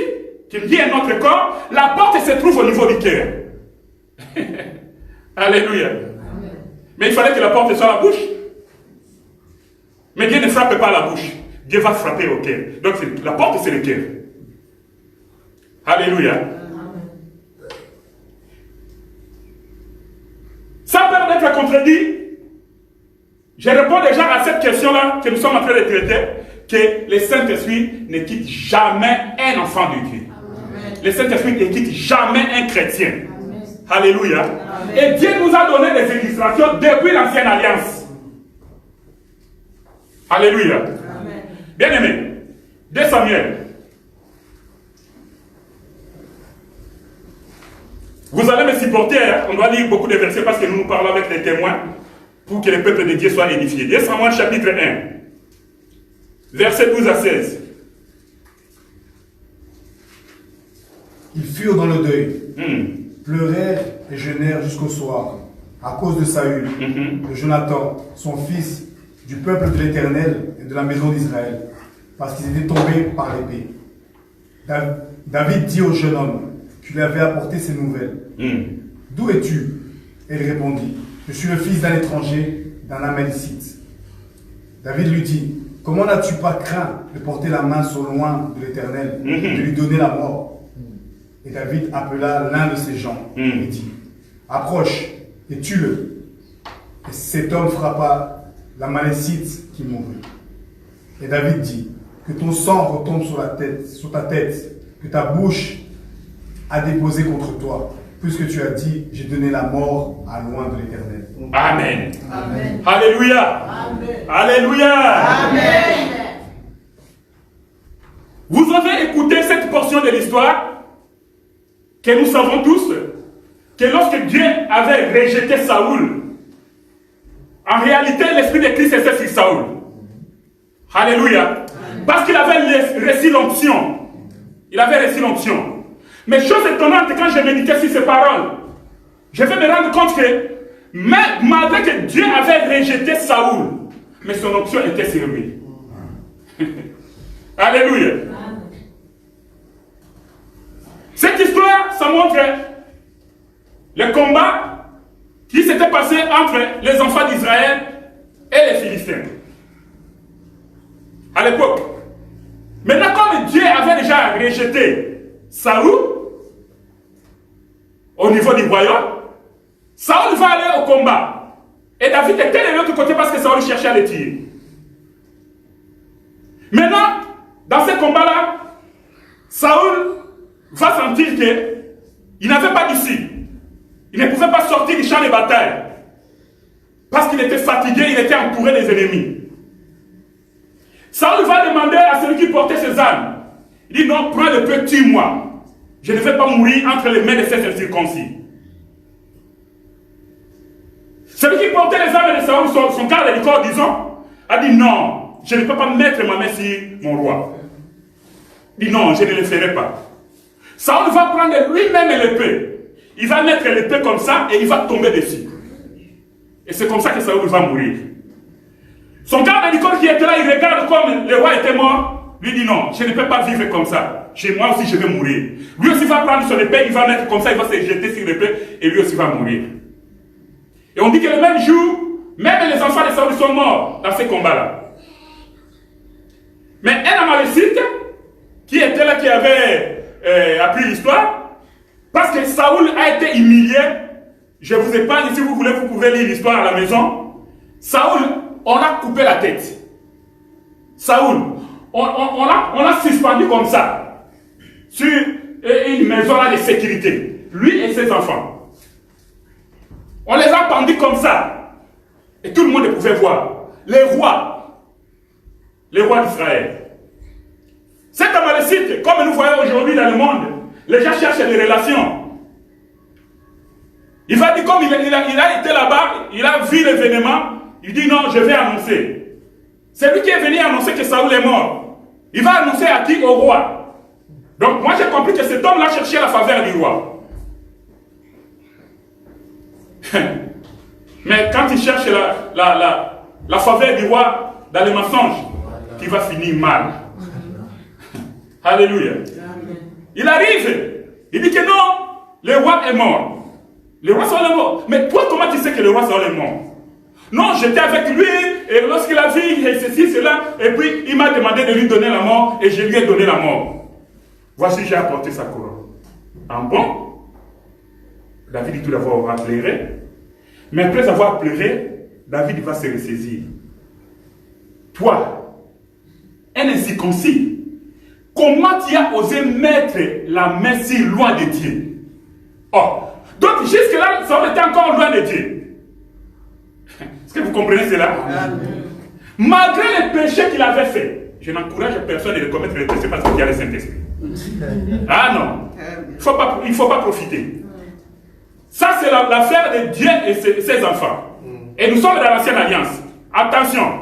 qui dit est notre corps, la porte se trouve au niveau du cœur. Alléluia. Mais il fallait que la porte soit la bouche. Mais Dieu ne frappe pas la bouche. Dieu va frapper au cœur. Donc la porte c'est le cœur. Alléluia. Sans peur d'être contredit, je réponds déjà à cette question-là que nous sommes en train de traiter, que le Saint-Esprit ne quitte jamais un enfant de Dieu. Amen. Le Saint-Esprit ne quitte jamais un chrétien. Amen. Alléluia. Amen. Et Dieu nous a donné des illustrations depuis l'ancienne alliance. Alléluia. Amen. Bien aimé, 2 Samuel. Vous allez me supporter, hein? On doit lire beaucoup de versets parce que nous nous parlons avec les témoins pour que le peuple de Dieu soit édifié. 2 Samuel chapitre 1, versets 12 à 16. Ils furent dans le deuil, pleurèrent et jeûnèrent jusqu'au soir, à cause de Saül, de Jonathan, son fils, du peuple de l'Éternel et de la maison d'Israël, parce qu'ils étaient tombés par l'épée. David dit au jeune homme qui lui avait apporté ces nouvelles, d'où es-tu? Et il répondit, je suis le fils d'un étranger, d'un Amalécite. David lui dit, comment n'as-tu pas craint de porter la main sur loin de l'Éternel, de lui donner la mort? Et David appela l'un de ses gens et dit, approche et tue-le. Et cet homme frappa l'Amalécite qui mourut. Et David dit, que ton sang retombe sur ta tête, que ta bouche a déposé contre toi, puisque tu as dit, j'ai donné la mort à loin de l'Éternel. Amen. Amen. Alléluia. Amen. Alléluia. Amen. Vous avez écouté cette portion de l'histoire que nous savons tous, que lorsque Dieu avait rejeté Saoul, en réalité l'Esprit de Christ était sur Saoul. Alléluia. Parce qu'il avait reçu l'onction. Il avait reçu l'onction. Mais chose étonnante, quand je méditais sur ces paroles, je vais me rendre compte que, malgré que Dieu avait rejeté Saoul, mais son onction était sur lui. Alléluia. Cette histoire, ça montre le combat qui s'était passé entre les enfants d'Israël et les Philistins. À l'époque. Maintenant, comme Dieu avait déjà rejeté Saoul au niveau du royaume, Saoul va aller au combat. Et David était de l'autre côté parce que Saoul cherchait à le tuer. Maintenant, dans ce combat-là, Saoul va sentir qu'il n'avait pas d'issue. Il ne pouvait pas sortir du champ de bataille. Parce qu'il était fatigué, il était entouré des ennemis. Saoul va demander à celui qui portait ses armes. Il dit non, prends le peu, tue-moi. Je ne vais pas mourir entre les mains de ces incirconcis. Celui qui portait les armes de Saoul, son garde du corps, disons, a dit non, je ne peux pas mettre ma main sur mon roi. Il dit non, je ne le ferai pas. Saoul va prendre lui-même l'épée. Il va mettre l'épée comme ça et il va tomber dessus. Et c'est comme ça que Saoul va mourir. Son garde du corps qui était là, il regarde comme le roi était mort. Lui dit non, je ne peux pas vivre comme ça. Chez moi aussi, je vais mourir. Lui aussi va prendre son épée, il va mettre comme ça, il va se jeter sur l'épée et lui aussi va mourir. Et on dit que le même jour, même les enfants de Saoul sont morts dans ce combat-là. Mais un Amalécite qui était là, qui avait appris l'histoire, parce que Saoul a été humilié. Je vous épargne, si vous voulez, vous pouvez lire l'histoire à la maison. Saoul, on a coupé la tête. Saoul, on l'a suspendu comme ça, sur une maison là de sécurité. Lui et ses enfants. On les a pendus comme ça. Et tout le monde pouvait voir. Les rois d'Israël. Cet Amalécite, comme nous voyons aujourd'hui dans le monde, les gens cherchent des relations. Il va dire, comme il a été là-bas, il a vu l'événement, il dit non, je vais annoncer. C'est lui qui est venu annoncer que Saoul est mort. Il va annoncer à qui? Au roi. Donc moi j'ai compris que cet homme-là cherchait la faveur du roi. Mais quand il cherche la faveur du roi dans les mensonges, il va finir mal. Alléluia. Il arrive, il dit que non, le roi est mort. Le roi Saoul est mort. Mais toi, comment tu sais que le roi Saoul est mort? Non, j'étais avec lui, et lorsqu'il a vu ceci, cela, et puis il m'a demandé de lui donner la mort, et je lui ai donné la mort. Voici, j'ai apporté sa couronne. En bon, David dit tout d'abord va pleurer, mais après avoir pleuré, David va se ressaisir. Toi, un incirconcis, comment tu as osé mettre la main si loin de Dieu? Oh, donc jusque-là, ça était encore loin de Dieu. Est-ce que vous comprenez cela? Malgré les péchés qu'il avait fait, je n'encourage personne de commettre les péchés parce qu'il y a le Saint-Esprit. Ah non, il ne faut pas profiter. Ça, c'est l'affaire de Dieu et ses enfants. Et nous sommes dans l'ancienne alliance. Attention,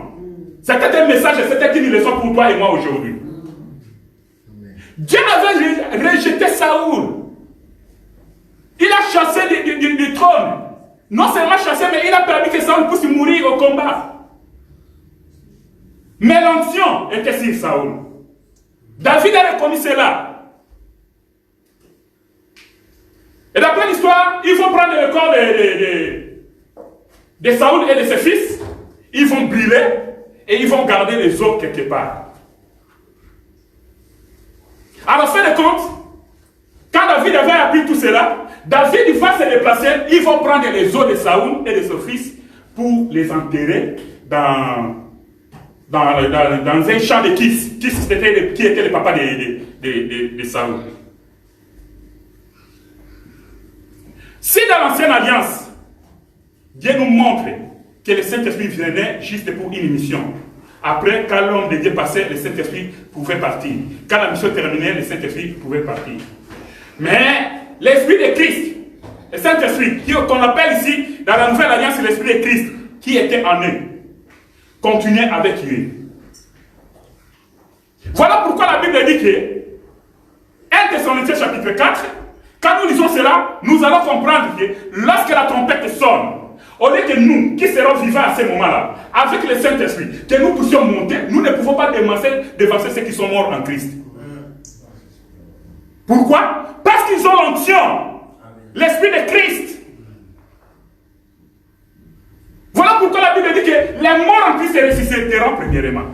c'était un message et c'était une leçon pour toi et moi aujourd'hui. Dieu avait rejeté Saoul. Il a chassé du trône. Non seulement chassé, mais il a permis que Saoul puisse mourir au combat. Mais l'onction était sur Saoul. David a reconnu cela. Et d'après l'histoire, ils vont prendre le corps de Saoul et de ses fils, ils vont brûler et ils vont garder les os quelque part. À la fin de compte, quand David avait appris tout cela, David va se déplacer, ils vont prendre les os de Saoul et de ses fils pour les enterrer dans un champ de Kis. Kis, qui était le papa de Saoul. Si dans l'ancienne alliance, Dieu nous montre que le Saint-Esprit venait juste pour une mission. Après, quand l'homme de Dieu passait, le Saint-Esprit pouvait partir. Quand la mission terminait, le Saint-Esprit pouvait partir. Mais l'Esprit de Christ, le Saint-Esprit, qu'on appelle ici, dans la nouvelle alliance, l'Esprit de Christ, qui était en eux, continuait avec eux. Voilà pourquoi la Bible dit que 1 Thessaloniciens chapitre 4, quand nous lisons cela, nous allons comprendre que lorsque la trompette sonne, au lieu que nous, qui serons vivants à ce moment-là, avec le Saint-Esprit, que nous puissions monter, nous ne pouvons pas devancer ceux qui sont morts en Christ. Pourquoi? Parce qu'ils ont l'onction, l'Esprit de Christ. Voilà pourquoi la Bible dit que les morts en Christ se ressusciteront premièrement.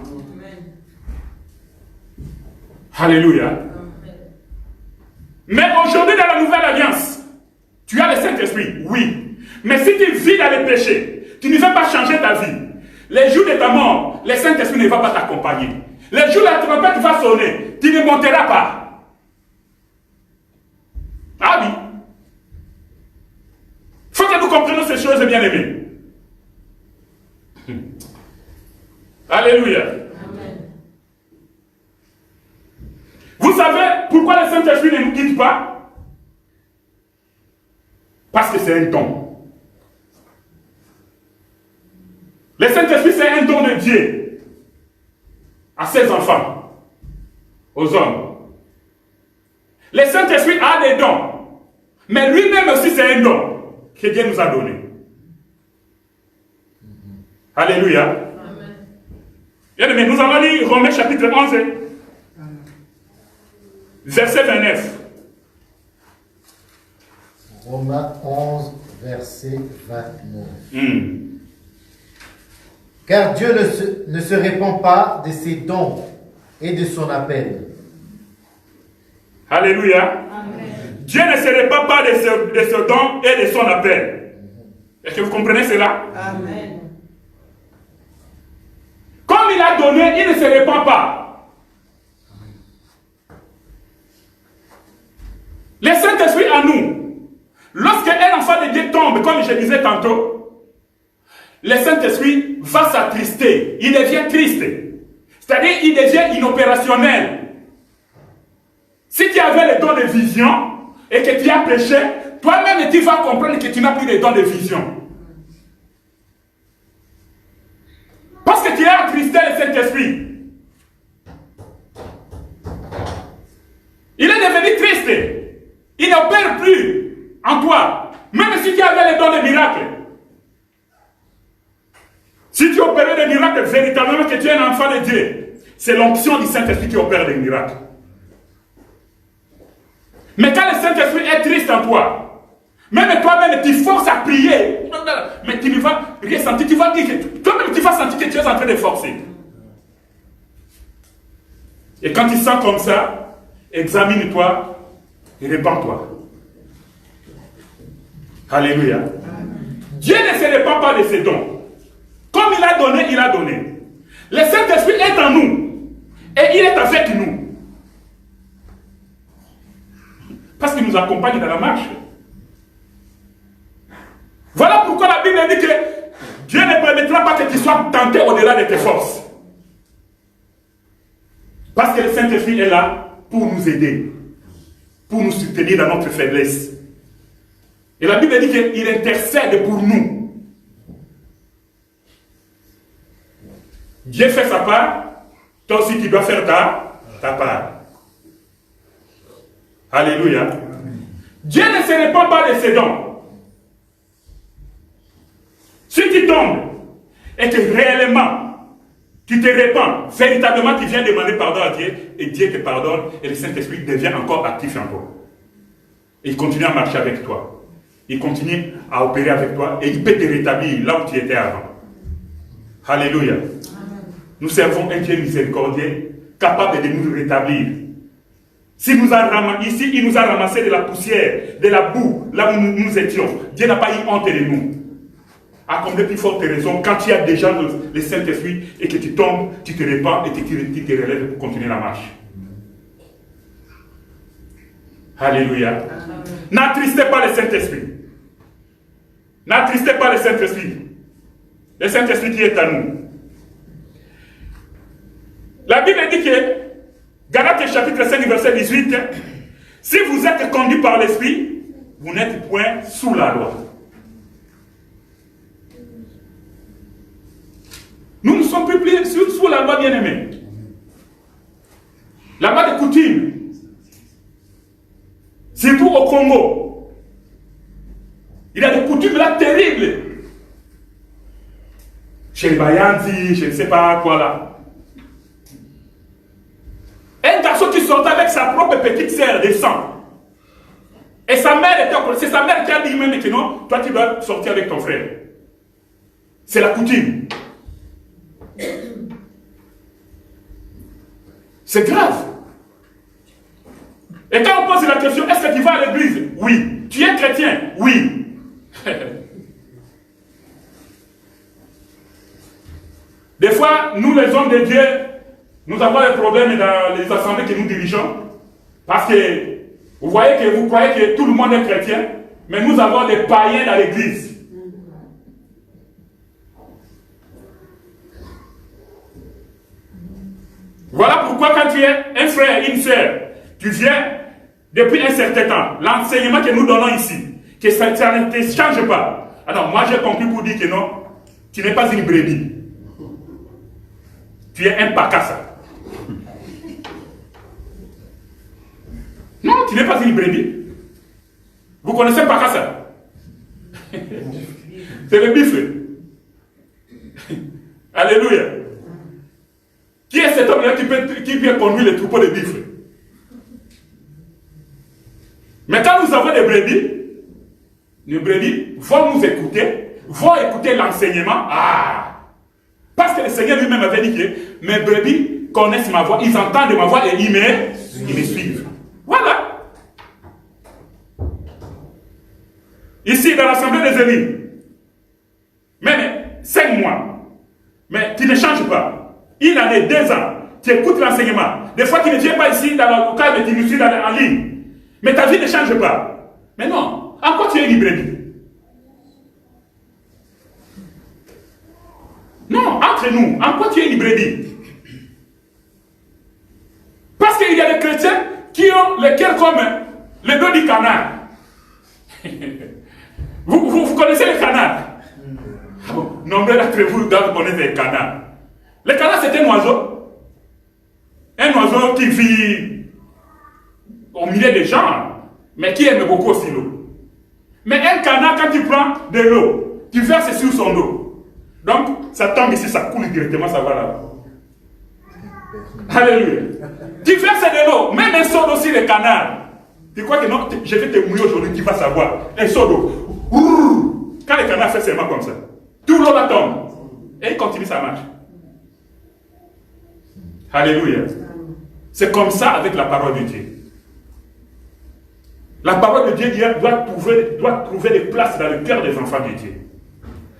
Alléluia. Mais aujourd'hui, dans la nouvelle alliance, tu as le Saint-Esprit, oui. Mais si tu vis dans les péchés, tu ne vas pas changer ta vie. Les jours de ta mort, le Saint-Esprit ne va pas t'accompagner. Les jours où la trompette va sonner, tu ne monteras pas. Ah oui. Il faut que nous comprenions ces choses, bien aimés. Alléluia. Amen. Vous savez pourquoi le Saint-Esprit ne nous quitte pas? Parce que c'est un don. Le Saint-Esprit, c'est un don de Dieu à ses enfants, aux hommes. Le Saint-Esprit a des dons, mais lui-même aussi, c'est un don que Dieu nous a donné. Alléluia. Amen. Bien aimé, nous allons lire Romains chapitre 11, verset 29. Romains 11, verset 29. Car Dieu ne se répand pas de ses dons et de son appel. Alléluia. Amen. Dieu ne se répand pas de ce don et de son appel. Est-ce que vous comprenez cela? Amen. Comme il a donné, il ne se répand pas. Le Saint-Esprit en nous, lorsqu'un enfant de Dieu tombe, comme je disais tantôt, le Saint-Esprit va s'attrister. Il devient triste. C'est-à-dire, il devient inopérationnel. Si tu avais le don de vision et que tu as péché, toi-même tu vas comprendre que tu n'as plus le don de vision. Parce que tu as attristé le Saint-Esprit. Il est devenu triste. Il n'opère plus en toi. Même si tu avais le don de miracle. Si tu opérais des miracles, véritablement que tu es un enfant de Dieu, c'est l'onction du Saint-Esprit qui opère des miracles. Mais quand le Saint-Esprit est triste en toi, même toi-même tu forces à prier, mais tu ne vas rien sentir, tu vas dire que toi-même tu vas sentir que tu es en train de forcer. Et quand tu sens comme ça, examine-toi et répands-toi. Alléluia. Dieu ne se répand pas de ses dons. Comme il a donné, il a donné. Le Saint-Esprit est en nous. Et il est avec nous. Parce qu'il nous accompagne dans la marche. Voilà pourquoi la Bible dit que Dieu ne permettra pas que tu sois tenté au-delà de tes forces. Parce que le Saint-Esprit est là pour nous aider, pour nous soutenir dans notre faiblesse. Et la Bible dit qu'il intercède pour nous. Dieu fait sa part, toi aussi tu dois faire ta part. Alléluia. Dieu ne se répand pas de ses dons. Si tu tombes et que réellement tu te répands, véritablement tu viens demander pardon à Dieu et Dieu te pardonne et le Saint-Esprit devient encore actif en toi. Et il continue à marcher avec toi. Il continue à opérer avec toi et il peut te rétablir là où tu étais avant. Alléluia. Nous servons un Dieu miséricordieux capable de nous rétablir. Ici, il nous a ramassé de la poussière, de la boue, là où nous étions. Dieu n'a pas eu honte de nous. À combien plus forte raison, quand tu as déjà le Saint-Esprit et que tu tombes, tu te répands et que tu te relèves pour continuer la marche. Alléluia. N'attristez pas le Saint-Esprit. N'attristez pas le Saint-Esprit. Le Saint-Esprit qui est à nous. La Bible dit que, Galates chapitre 5, verset 18, si vous êtes conduits par l'Esprit, vous n'êtes point sous la loi. Nous ne sommes plus sous la loi, bien-aimée. La loi de coutume, surtout au Congo, il y a des coutumes là terribles. Chez les Bayanzi, je ne sais pas quoi là. Un garçon qui sortait avec sa propre petite sœur de sang. Et sa mère était encore. C'est sa mère qui a dit même que non, toi tu dois sortir avec ton frère. C'est la coutume. C'est grave. Et quand on pose la question, est-ce que tu vas à l'église? Oui. Tu es chrétien? Oui. Des fois, nous les hommes de Dieu, nous avons des problèmes dans les assemblées que nous dirigeons. Parce que vous voyez que vous croyez que tout le monde est chrétien, mais nous avons des païens dans l'église. Voilà pourquoi quand tu es un frère, une sœur, tu viens depuis un certain temps, l'enseignement que nous donnons ici, que ça ne te change pas. Alors moi j'ai compris pour dire que non, tu n'es pas une brebis. Tu es un pacassa. Non, tu n'es pas une brebis. Vous connaissez pas ça? C'est le buffle. Alléluia. Qui est cet homme-là qui vient conduire le troupeau de buffles? Mais quand nous avons des brebis, les brebis vont nous écouter, vont écouter l'enseignement. Parce que le Seigneur lui-même avait dit que mes brebis connaissent ma voix, ils entendent ma voix et ils me suivent. Voilà. Ici, dans l'assemblée des élus, même 5 mois, mais tu ne changes pas. Une année, 2 ans, tu écoutes l'enseignement. Des fois, tu ne viens pas ici dans le local, mais tu nous suis en ligne. Mais ta vie ne change pas. Mais non, en quoi tu es une brebis? Non, entre nous, en quoi tu es une brebis? Parce qu'il y a des chrétiens qui ont le cœur comme le dos du canard. vous connaissez les canards? Nombreux d'entre vous doivent connaître les canards. Le canard, c'est un oiseau. Un oiseau qui vit au milieu des gens, mais qui aime beaucoup aussi l'eau. Mais un canard, quand tu prends de l'eau, tu verses sur son dos. Donc, ça tombe ici, ça coule directement, ça va là. Alléluia. Tu verses de l'eau, même un seau d'eau sur le canard. Tu crois que non, je vais te mouiller aujourd'hui, tu vas savoir. Un seau d'eau. Quand le canard fait seulement comme ça, tout l'eau va tomber. Et il continue sa marche. Alléluia. C'est comme ça avec la parole de Dieu. La parole de Dieu doit trouver des places dans le cœur des enfants de Dieu.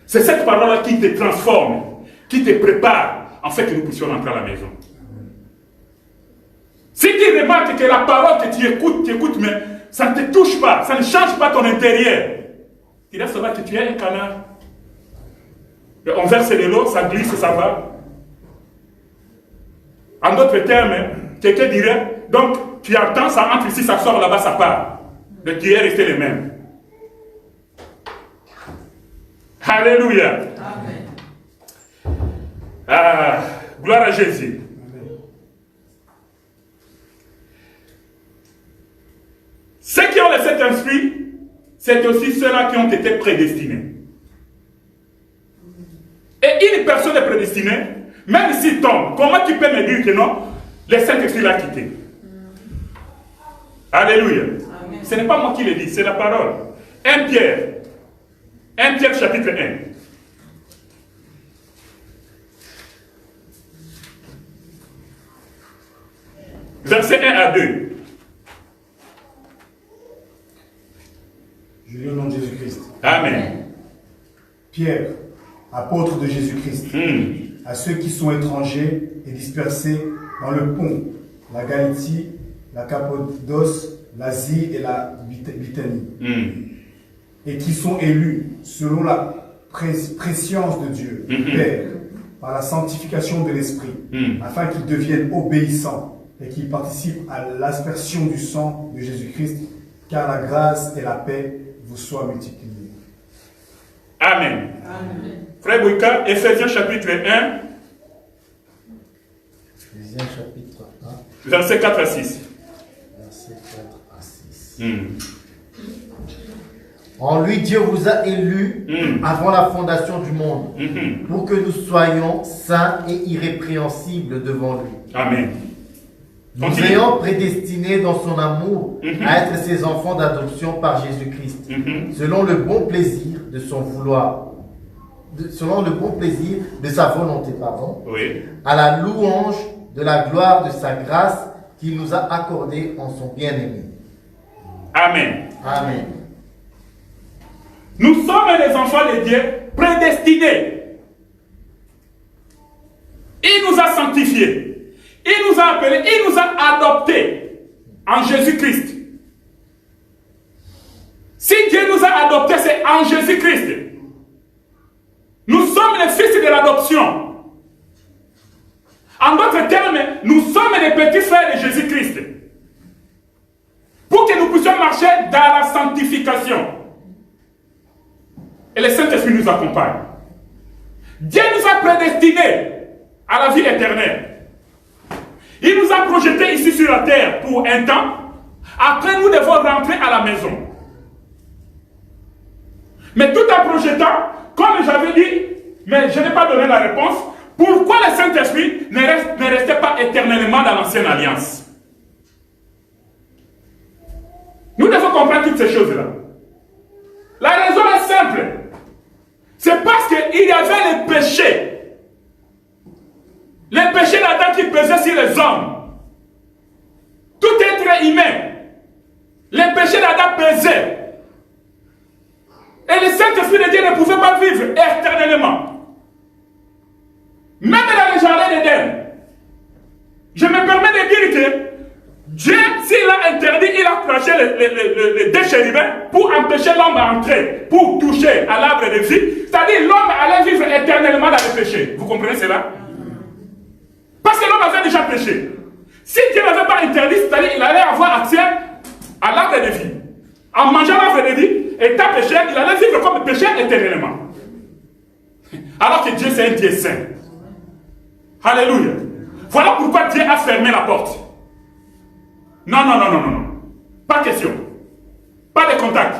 C'est cette parole-là qui te transforme, qui te prépare, en fait, que nous puissions entrer à la maison. Si tu remarques que la parole que tu écoutes, mais ça ne te touche pas, ça ne change pas ton intérieur, tu dois savoir que tu es un canard. Et on verse de l'eau, ça glisse, ça va. En d'autres termes, quelqu'un dirait, donc tu attends, ça entre ici, ça sort là-bas, ça part. Le qui est resté le même. Alléluia. Amen. Ah, gloire à Jésus. Ceux qui ont le Saint-Esprit, c'est aussi ceux-là qui ont été prédestinés. Et une personne est prédestinée, même s'il tombe, comment tu peux me dire que non, le Saint-Esprit l'a quitté? Alléluia. Amen. Ce n'est pas moi qui le dis, c'est la parole. 1 Pierre chapitre 1. Verset 1 à 2. Je lis au nom de Jésus-Christ. Amen. Pierre, apôtre de Jésus-Christ, à ceux qui sont étrangers et dispersés dans le Pont, la Galatie, la Cappadoce, l'Asie et la Bithynie, et qui sont élus selon la préscience de Dieu, Père, par la sanctification de l'Esprit, afin qu'ils deviennent obéissants et qu'ils participent à l'aspersion du sang de Jésus-Christ, car la grâce et la paix vous soient multipliées. Amen. Amen. Frère Bouika, Ephésiens chapitre 1, Éphésiens chapitre 1, verset 4 à 6. verset 4 à 6. Mm. En lui, Dieu vous a élus avant la fondation du monde, pour que nous soyons saints et irrépréhensibles devant lui. Amen. Nous Continue. ayant prédestinés dans son amour à être ses enfants d'adoption par Jésus-Christ, selon le bon plaisir de son vouloir, selon le bon plaisir de sa volonté, pardon, Oui. à la louange de la gloire de sa grâce qu'il nous a accordée en son bien-aimé. Amen. Amen. Nous sommes les enfants de Dieu prédestinés. Il nous a sanctifiés. Il nous a appelés, il nous a adoptés en Jésus-Christ. Si Dieu nous a adoptés, c'est en Jésus-Christ. Nous sommes les fils de l'adoption. En d'autres termes, nous sommes les petits frères de Jésus-Christ. Pour que nous puissions marcher dans la sanctification. Et le Saint-Esprit nous accompagne. Dieu nous a prédestinés à la vie éternelle. Il nous a projetés ici sur la terre pour un temps. Après, nous devons rentrer à la maison. Mais tout en projetant, comme j'avais dit, mais je n'ai pas donné la réponse, pourquoi le Saint-Esprit ne restait pas éternellement dans l'ancienne alliance? Nous devons comprendre toutes ces choses-là. La raison est simple. C'est parce qu'il y avait les péchés. Les péchés d'Adam qui pesaient sur les hommes. Tout être humain. Les péchés d'Adam pesaient. Et le Saint-Esprit de Dieu ne pouvait pas vivre éternellement. Même dans le jardin d'Éden. Je me permets de dire que Dieu, s'il a interdit, il a craché les deux chérubins pour empêcher l'homme d'entrer, pour toucher à l'arbre de vie. C'est-à-dire l'homme allait vivre éternellement dans le péché. Vous comprenez cela? Parce que l'homme avait déjà péché. Si Dieu n'avait pas interdit, c'est-à-dire il allait avoir accès à l'arbre de vie. En mangeant l'arbre de vie, étant pécheur, il allait vivre comme pécheur éternellement. Alors que Dieu, c'est un Dieu saint. Alléluia. Voilà pourquoi Dieu a fermé la porte. Non. Pas question. Pas de contact.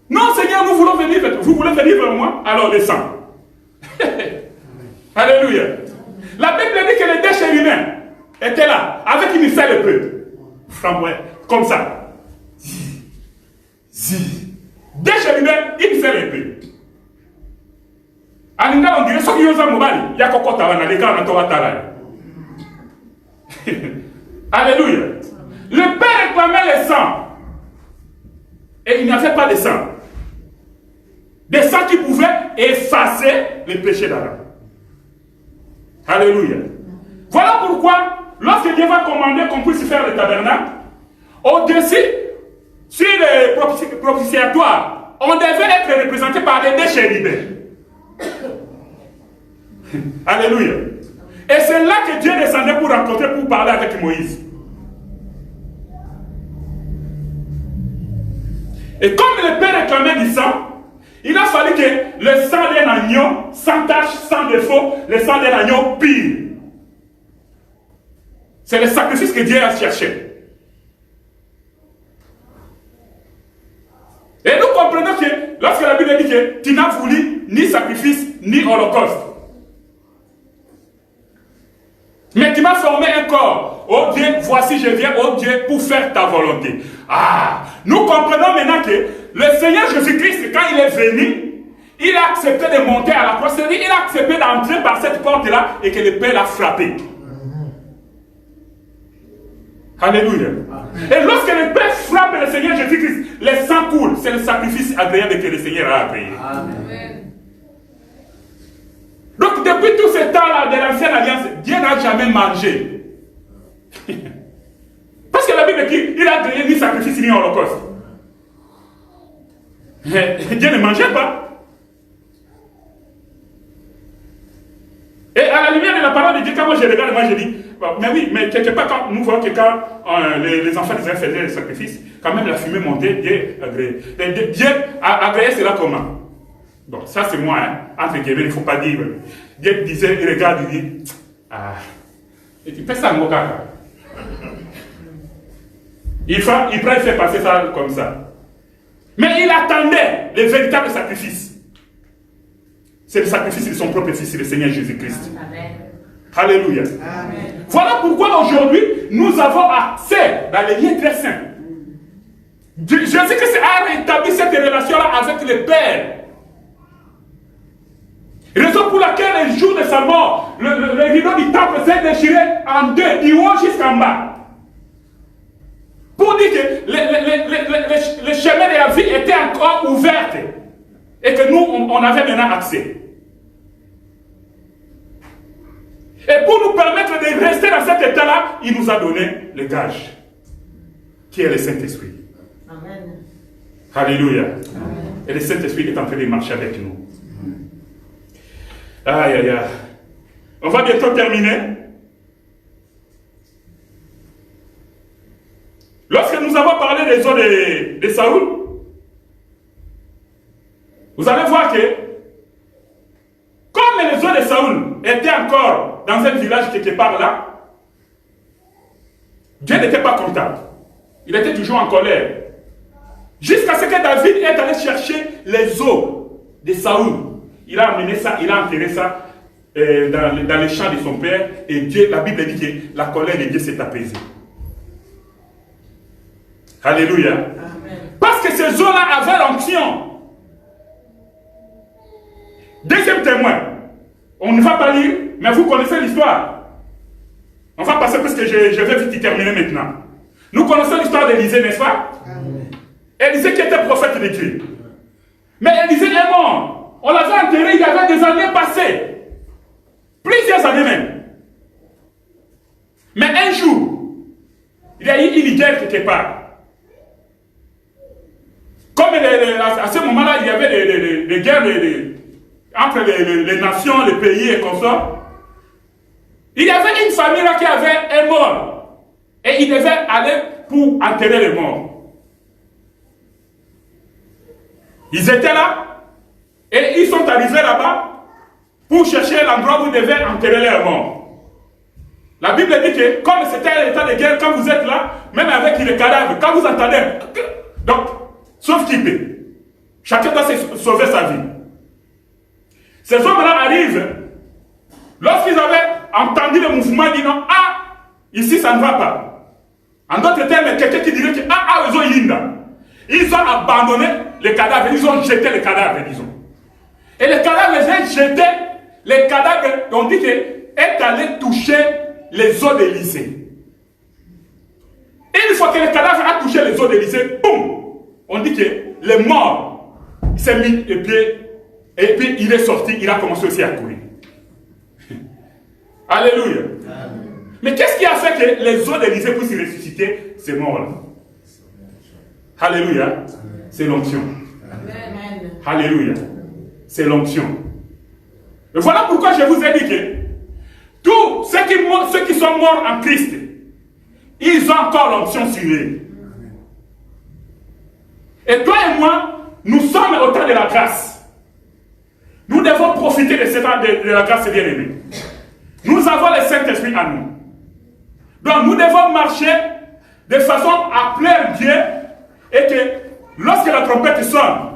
Non, Seigneur, nous voulons venir. Vous voulez venir vers moi? Alors descends. Alléluia. La Bible dit que les deux chérubins étaient là, avec une seule épée. Comme ça. Deux chérubins, une seule épée. Alinga, on dirait ce qui est mobile. Il y a encore les gars, on a Alléluia. Le Père réclamait le sang. Et il n'y avait pas de sang. Des sangs qui pouvaient effacer les péchés d'Adam. Alléluia. Voilà pourquoi, lorsque Dieu va commander qu'on puisse faire le tabernacle, au-dessus, sur le propitiatoire, on devait être représenté par des chérubins. Alléluia. Et c'est là que Dieu descendait pour rencontrer, pour parler avec Moïse. Et comme le Père réclamait du sang, il a fallu que le sang d'un agneau, sans tache, sans défaut, le sang d'un agneau pire. C'est le sacrifice que Dieu a cherché. Et nous comprenons que lorsque la Bible dit que tu n'as voulu ni sacrifice ni holocauste, mais tu m'as formé un corps. Oh Dieu, voici je viens, oh Dieu, pour faire ta volonté. Ah, nous comprenons maintenant que le Seigneur Jésus-Christ, quand il est venu, il a accepté de monter à la croix. C'est-à-dire, il a accepté d'entrer par cette porte-là et que le Père l'a frappé. Alléluia. Et lorsque le Père frappe le Seigneur Jésus-Christ, le sang coule. C'est le sacrifice agréable que le Seigneur a agréé. Amen. Donc depuis tout ce temps-là de l'ancienne alliance, Dieu n'a jamais mangé. Parce que la Bible dit qu'il a agréé ni sacrifice ni holocauste. Dieu ne mangeait pas. Et à la lumière de la parole de Dieu, quand moi je regarde, moi je dis, mais oui, mais quelque part, quand nous voyons que quand les enfants d'Israël faisaient les sacrifices, quand même la fumée montait, Dieu agréait. Dieu agréait cela comment? Bon, ça c'est moi, hein, entre guillemets, il ne faut pas dire. Dieu disait, il regarde, il dit, ah, et tu fais ça, mon gars. Il fait passer ça comme ça. Mais il attendait le véritable sacrifice. C'est le sacrifice de son propre Fils, le Seigneur Jésus-Christ. Amen. Alléluia. Amen. Voilà pourquoi aujourd'hui, nous avons accès dans les liens très saints. Jésus-Christ a rétabli cette relation-là avec le Père. Raison pour laquelle, le jour de sa mort, le rideau du temple s'est déchiré en deux, du haut jusqu'en bas. Pour dire que le chemin de la vie était encore ouvert et que nous, on avait maintenant accès. Et pour nous permettre de rester dans cet état-là, il nous a donné le gage, qui est le Saint-Esprit. Amen. Alléluia. Amen. Et le Saint-Esprit est en train de marcher avec nous. Aïe, aïe, aïe. On va bientôt terminer. Lorsque nous avons parlé des os de Saoul, vous allez voir que, comme les os de Saoul étaient encore dans un village quelque part là, Dieu n'était pas content. Il était toujours en colère. Jusqu'à ce que David est allé chercher les os de Saoul. Il a amené ça, il a enterré ça dans les champs de son père. Et Dieu, la Bible dit que la colère de Dieu s'est apaisée. Alléluia. Amen. Parce que ces os-là avaient l'onction. Deuxième témoin. On ne va pas lire, mais vous connaissez l'histoire. On va passer parce que je vais vite y terminer maintenant. Nous connaissons l'histoire d'Élisée, n'est-ce pas? Élisée qui était prophète de Dieu. Mais Élisée est mort. On l'avait enterré il y avait des années passées. Plusieurs années même. Mais un jour, il y a eu une guerre quelque part. Comme à ce moment-là, il y avait des guerres entre les nations, les pays et consorts. Il y avait une famille là qui avait un mort. Et il devait aller pour enterrer les morts. Ils étaient là. Et ils sont arrivés là-bas pour chercher l'endroit où ils devaient enterrer leurs morts. La Bible dit que comme c'était un état de guerre, quand vous êtes là, même avec les cadavres, quand vous entendez... Donc, sauf qui peut. Chacun doit sauver sa vie. Ces hommes-là arrivent. Lorsqu'ils avaient entendu le mouvement, ils disent non, ah, ici ça ne va pas. En d'autres termes, quelqu'un qui dirait que ils ont Yinda. Ils ont abandonné les cadavres, ils ont jeté les cadavres, disons. Et les cadavres, les ont jetés, les cadavres, on dit que est allé toucher les os d'Élisée. Et une fois que le cadavre a touché les os d'Élisée, boum, on dit que le mort s'est mis et puis il est sorti, il a commencé aussi à courir. Alléluia. Amen. Mais qu'est-ce qui a fait que les os d'Élisée puissent ressusciter ces morts-là? Alléluia. C'est l'onction. Alléluia. C'est l'onction. Et voilà pourquoi je vous ai dit que tous ceux qui sont morts en Christ, ils ont encore l'option sur eux. Et toi et moi, nous sommes au temps de la grâce. Nous devons profiter de ce temps de la grâce, bien-aimés. Nous avons le Saint-Esprit en nous. Donc nous devons marcher de façon à plaire Dieu et que lorsque la trompette sonne,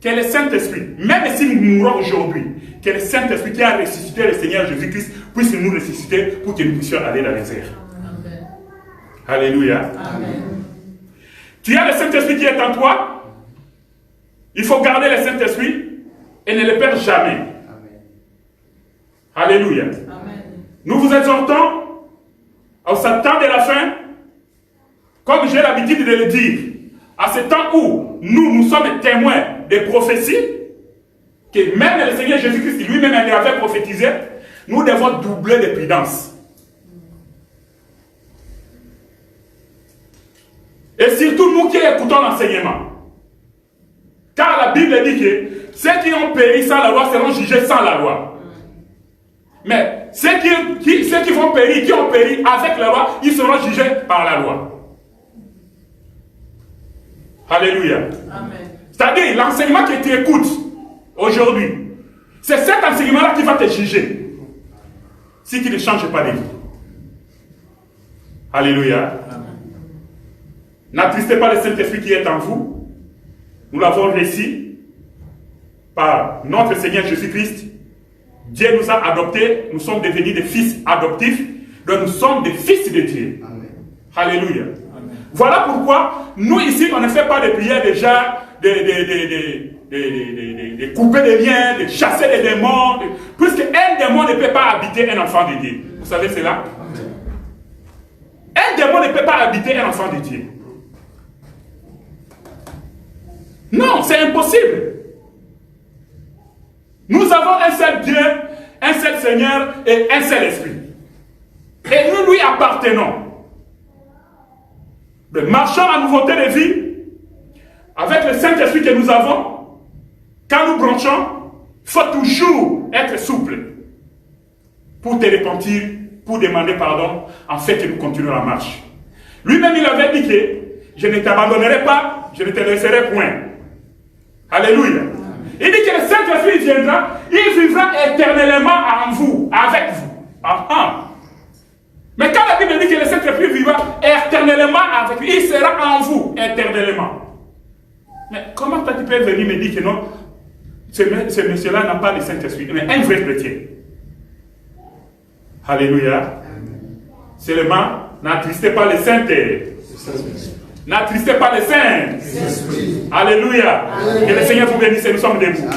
que le Saint-Esprit, même si nous mourons aujourd'hui, que le Saint-Esprit qui a ressuscité le Seigneur Jésus-Christ puisse nous ressusciter pour que nous puissions aller dans les airs. Amen. Alléluia. Amen. Tu as le Saint-Esprit qui est en toi. Il faut garder le Saint-Esprit et ne le perdre jamais. Amen. Alléluia. Amen. Nous vous exhortons à ce temps de la fin, comme j'ai l'habitude de le dire, à ce temps où nous sommes témoins des prophéties, que même le Seigneur Jésus-Christ lui-même avait prophétisé, nous devons doubler de prudence. Et surtout nous qui écoutons l'enseignement. Car la Bible dit que ceux qui ont péri sans la loi seront jugés sans la loi. Mais ceux qui vont périr, qui ont péri avec la loi, ils seront jugés par la loi. Alléluia. Amen. C'est-à-dire, l'enseignement que tu écoutes aujourd'hui, c'est cet enseignement-là qui va te juger. Si tu ne changes pas de vie. Alléluia. N'attristez pas le Saint-Esprit qui est en vous. Nous l'avons réussi par notre Seigneur Jésus-Christ. Dieu nous a adoptés, nous sommes devenus des fils adoptifs, donc nous sommes des fils de Dieu. Amen. Alléluia. Amen. Voilà pourquoi nous ici, on ne fait pas de prières déjà, de couper des liens, de chasser les démons, puisque un démon ne peut pas habiter un enfant de Dieu. Vous savez cela? Amen. Un démon ne peut pas habiter un enfant de Dieu. Non, c'est impossible. Nous avons un seul Dieu, un seul Seigneur et un seul Esprit. Et nous lui appartenons. Mais marchons en nouveauté de vie avec le Saint-Esprit que nous avons. Quand nous branchons, il faut toujours être souple pour te repentir, pour demander pardon, en fait que nous continuons la marche. Lui-même, il avait dit que je ne t'abandonnerai pas, je ne te laisserai point. Alléluia. Il dit que le Saint-Esprit viendra, il vivra éternellement en vous, avec vous. Mais quand la Bible dit que le Saint-Esprit vivra éternellement avec vous, il sera en vous éternellement. Mais comment tu peux venir me dire que non, ce monsieur-là n'a pas le Saint-Esprit, mais un vrai chrétien? Alléluia. Seulement, n'attristez pas les saints. N'attristez pas les saints. Alléluia. Que le Seigneur vous bénisse et nous sommes debout.